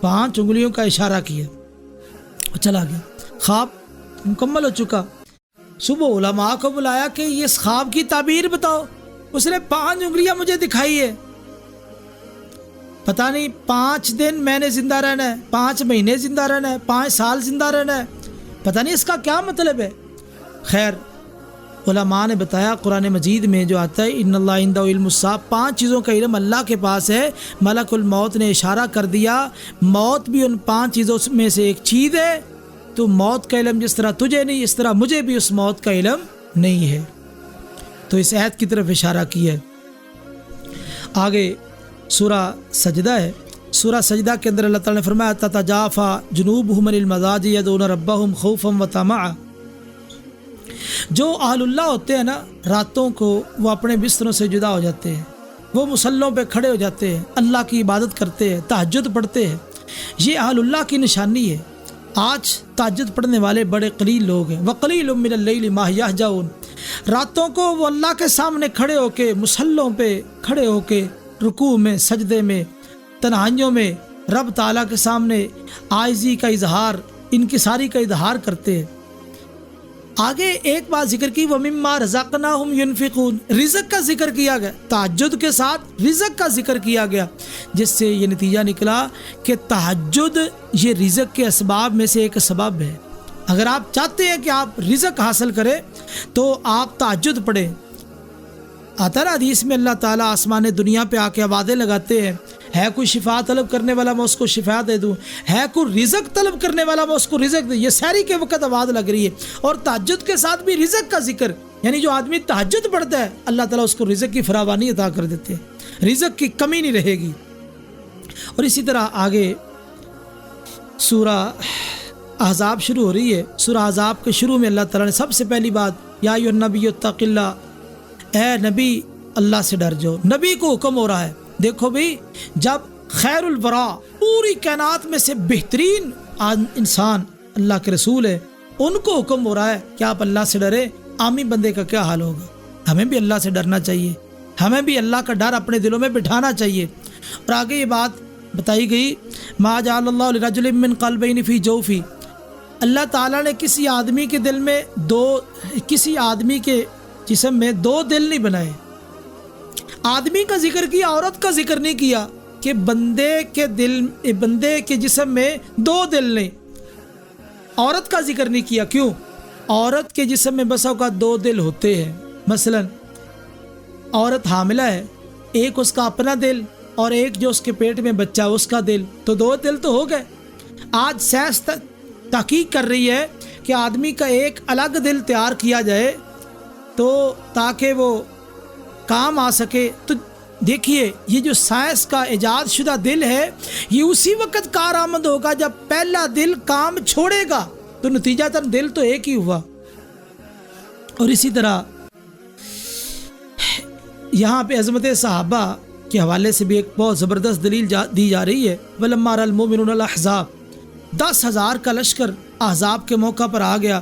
A: 5 انگلیوں کا اشارہ کیا، چلا گیا۔ خواب مکمل ہو چکا۔ صبح علماء کو بلایا کہ یہ اس خواب کی تعبیر بتاؤ۔ اس نے 5 انگلیاں مجھے دکھائی ہے، پتہ نہیں 5 دن میں نے زندہ رہنا ہے، 5 مہینے زندہ رہنا ہے، 5 سال زندہ رہنا ہے، پتہ نہیں اس کا کیا مطلب ہے۔ خیر علماء نے بتایا قرآن مجید میں جو آتا ہے ان اللہ عندہ علم الساعہ، 5 چیزوں کا علم اللہ کے پاس ہے۔ ملک الموت نے اشارہ کر دیا، موت بھی ان 5 چیزوں میں سے ایک چیز ہے، تو موت کا علم جس طرح تجھے نہیں، اس طرح مجھے بھی اس موت کا علم نہیں ہے۔ تو اس آیت کی طرف اشارہ کیا ہے۔ آگے سورہ سجدہ ہے، سورہ سجدہ کے اندر اللہ تعالیٰ نے فرمایا تتجافی جنوبہم عن المضاجع یدعون ربہم خوفا وطمعا۔ جو اہل اللہ ہوتے ہیں نا، راتوں کو وہ اپنے بستروں سے جدا ہو جاتے ہیں، وہ مصلوں پہ کھڑے ہو جاتے ہیں، اللہ کی عبادت کرتے ہیں، تہجد پڑھتے ہیں، یہ اہل اللہ کی نشانی ہے۔ آج تہجد پڑھنے والے بڑے قلیل لوگ ہیں۔ وقلیل من اللیل ما یہجعون، راتوں کو وہ اللہ کے سامنے کھڑے ہو کے، مصلوں پہ کھڑے ہو کے، رکوع میں، سجدے میں، تنہائیوں میں رب تعالیٰ کے سامنے عاجزی کا اظہار، انکساری کا اظہار کرتے ہیں۔ آگے ایک بات ذکر کی وَمِمَّا رَزَقْنَاهُمْ يُنْفِقُونَ، رزق کا ذکر کیا گیا، تہجد کے ساتھ رزق کا ذکر کیا گیا، جس سے یہ نتیجہ نکلا کہ تہجد یہ رزق کے اسباب میں سے ایک سبب ہے۔ اگر آپ چاہتے ہیں کہ آپ رزق حاصل کریں تو آپ تہجد پڑھیں۔ آتا ہے نا حدیث میں اللہ تعالیٰ آسمان دنیا پہ آ کے آوازیں لگاتے ہیں، ہے کوئی شفا طلب کرنے والا میں اس کو شفا دے دوں، ہے کوئی رزق طلب کرنے والا میں اس کو رزق دے۔ یہ سحری کے وقت آواز لگ رہی ہے، اور تہجد کے ساتھ بھی رزق کا ذکر، یعنی جو آدمی تہجد پڑھتا ہے اللہ تعالیٰ اس کو رزق کی فراوانی عطا کر دیتے ہیں، رزق کی کمی نہیں رہے گی۔ اور اسی طرح آگے سورہ احزاب شروع ہو رہی ہے۔ سورہ احزاب کے شروع میں اللہ تعالیٰ نے سب سے پہلی بات یا ایھا النبی اتق اللہ، اے نبی اللہ سے ڈر جاؤ، نبی کو حکم ہو رہا ہے۔ دیکھو بھئی جب خیر الورا، پوری کائنات میں سے بہترین انسان اللہ کے رسول ہے، ان کو حکم ہو رہا ہے کہ آپ اللہ سے ڈریں، عامی بندے کا کیا حال ہوگا؟ ہمیں بھی اللہ سے ڈرنا چاہیے، ہمیں بھی اللہ کا ڈر اپنے دلوں میں بٹھانا چاہیے۔ اور آگے یہ بات بتائی گئی ما جعل اللہ لرجل من قلبین فی جوفی، اللہ تعالیٰ نے کسی آدمی کے دل میں کسی آدمی کے جسم میں 2 دل نہیں بنائے۔ آدمی کا ذکر کیا، عورت کا ذکر نہیں کیا۔ کہ بندے کے جسم میں دو دل نہیں، عورت کا ذکر نہیں کیا. کیوں؟ عورت کے جسم میں بسا اوقات دو دل ہوتے ہیں. مثلا عورت حاملہ ہے، ایک اس کا اپنا دل اور ایک جو اس کے پیٹ میں بچہ اس کا دل، تو دو دل تو ہو گئے. آج سائنس تحقیق کر رہی ہے کہ آدمی کا ایک الگ دل تیار کیا جائے تو تاکہ وہ کام آ سکے. تو دیکھیے یہ جو سائنس کا ایجاد شدہ دل ہے یہ اسی وقت کارآمد ہوگا جب پہلا دل کام چھوڑے گا، تو نتیجتاً دل تو ایک ہی ہوا. اور اسی طرح یہاں پہ عظمت صحابہ کے حوالے سے بھی ایک بہت زبردست دلیل دی جا رہی ہے. وَلَمَّا رَأَى الْمُؤْمِنُونَ الْأَحْزَابَ، 10,000 کا لشکر احزاب کے موقع پر آ گیا.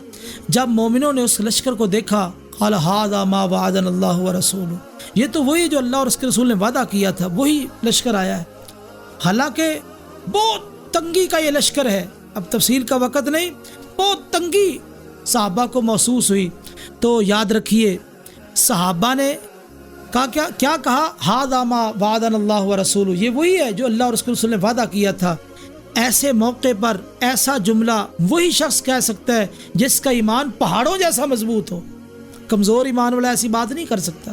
A: جب مومنوں نے اس لشکر کو دیکھا قال هذا ما وعدنا اللہ ورسولہ، یہ تو وہی جو اللہ اور اس کے رسول نے وعدہ کیا تھا، وہی لشکر آیا ہے. حالانکہ بہت تنگی کا یہ لشکر ہے، اب تفصیل کا وقت نہیں، بہت تنگی صحابہ کو محسوس ہوئی. تو یاد رکھیے صحابہ نے کیا کہا؟ هذا ما وعدنا اللہ ورسولہ، یہ وہی ہے جو اللہ اور اس کے رسول نے وعدہ کیا تھا. ایسے موقع پر ایسا جملہ وہی شخص کہہ سکتا ہے جس کا ایمان پہاڑوں جیسا مضبوط ہو. کمزور ایمان والا ایسی بات نہیں کر سکتا.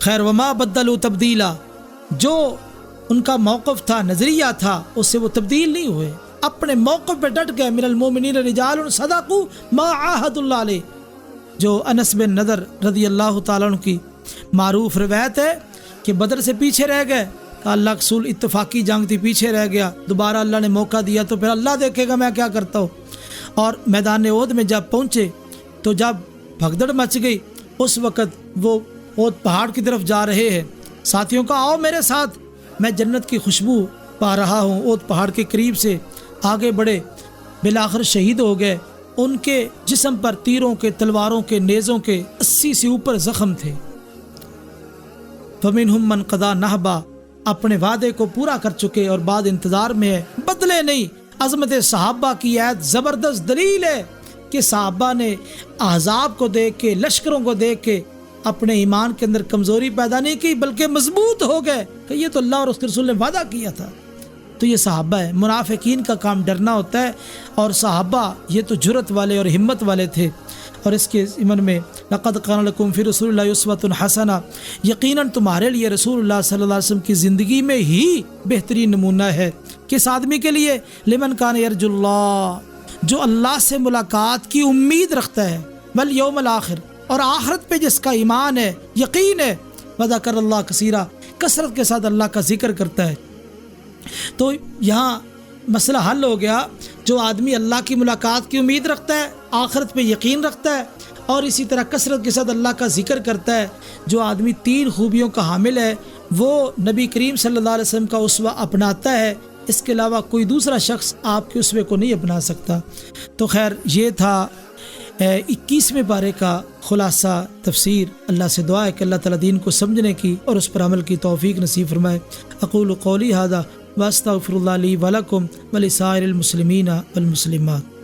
A: خیر وما بدلوا تبدیلا، جو ان کا موقف تھا، نظریہ تھا، اس سے وہ تبدیل نہیں ہوئے، اپنے موقف پہ ڈٹ گئے. من المؤمنین رجال صدقوا ما عاهدوا اللہ علیہ، جو انس بن نضر رضی اللہ تعالیٰ عنہ کی معروف روایت ہے کہ بدر سے پیچھے رہ گئے، کہ اللہ کے رسول اتفاقی جنگ تھی، پیچھے رہ گیا، دوبارہ اللہ نے موقع دیا تو پھر اللہ دیکھے گا میں کیا کرتا ہوں. اور میدان احد میں جب پہنچے تو جب بھگدڑ مچ گئی اس وقت وہ احد پہاڑ کی طرف جا رہے ہیں، ساتھیوں کا آؤ میرے ساتھ، میں جنت کی خوشبو پا رہا ہوں. احد پہاڑ کے قریب سے آگے بڑھے، بالآخر شہید ہو گئے. ان کے جسم پر تیروں کے، تلواروں کے، نیزوں کے 80 سے اوپر زخم تھے. فَمِنْهُمْ مَنْ قَضَى نَحْبًا، اپنے وعدے کو پورا کر چکے اور بعد انتظار میں ہے، بدلے نہیں. عظمت صحابہ کی آیت زبردست دلیل ہے کہ صحابہ نے احزاب کو دیکھ کے، لشکروں کو دیکھ کے اپنے ایمان کے اندر کمزوری پیدا نہیں کی بلکہ مضبوط ہو گئے کہ یہ تو اللہ اور اس کے رسول نے وعدہ کیا تھا. تو یہ صحابہ ہے. منافقین کا کام ڈرنا ہوتا ہے، اور صحابہ یہ تو جرأت والے اور ہمت والے تھے. اور اس کے ضمن میں لقد کان لکم فی رسول اللہ اسوۃ حسنہ، یقیناً تمہارے لیے رسول اللہ صلی اللہ علیہ وسلم کی زندگی میں ہی بہترین نمونہ ہے. کس آدمی کے لیے؟ لمن کان یرجو اللہ، جو اللہ سے ملاقات کی امید رکھتا ہے، والیوم الآخر، اور آخرت پہ جس کا ایمان ہے، یقین ہے. وذکر اللہ کثیرا، کثرت کے ساتھ اللہ کا ذکر کرتا ہے. تو یہاں مسئلہ حل ہو گیا. جو آدمی اللہ کی ملاقات کی امید رکھتا ہے، آخرت پہ یقین رکھتا ہے، اور اسی طرح کثرت کے ساتھ اللہ کا ذکر کرتا ہے، جو آدمی 3 خوبیوں کا حامل ہے، وہ نبی کریم صلی اللہ علیہ وسلم کا اسوہ اپناتا ہے. اس کے علاوہ کوئی دوسرا شخص آپ کے اسوے کو نہیں اپنا سکتا. تو خیر یہ تھا 21ویں پارے کا خلاصہ تفسیر. اللہ سے دعا ہے کہ اللہ تعالیٰ دین کو سمجھنے کی اور اس پر عمل کی توفیق نصیب فرمائے. اقول قولی ھذا واستغفر اللہ لی ولکم ولسائر المسلمین والمسلمات.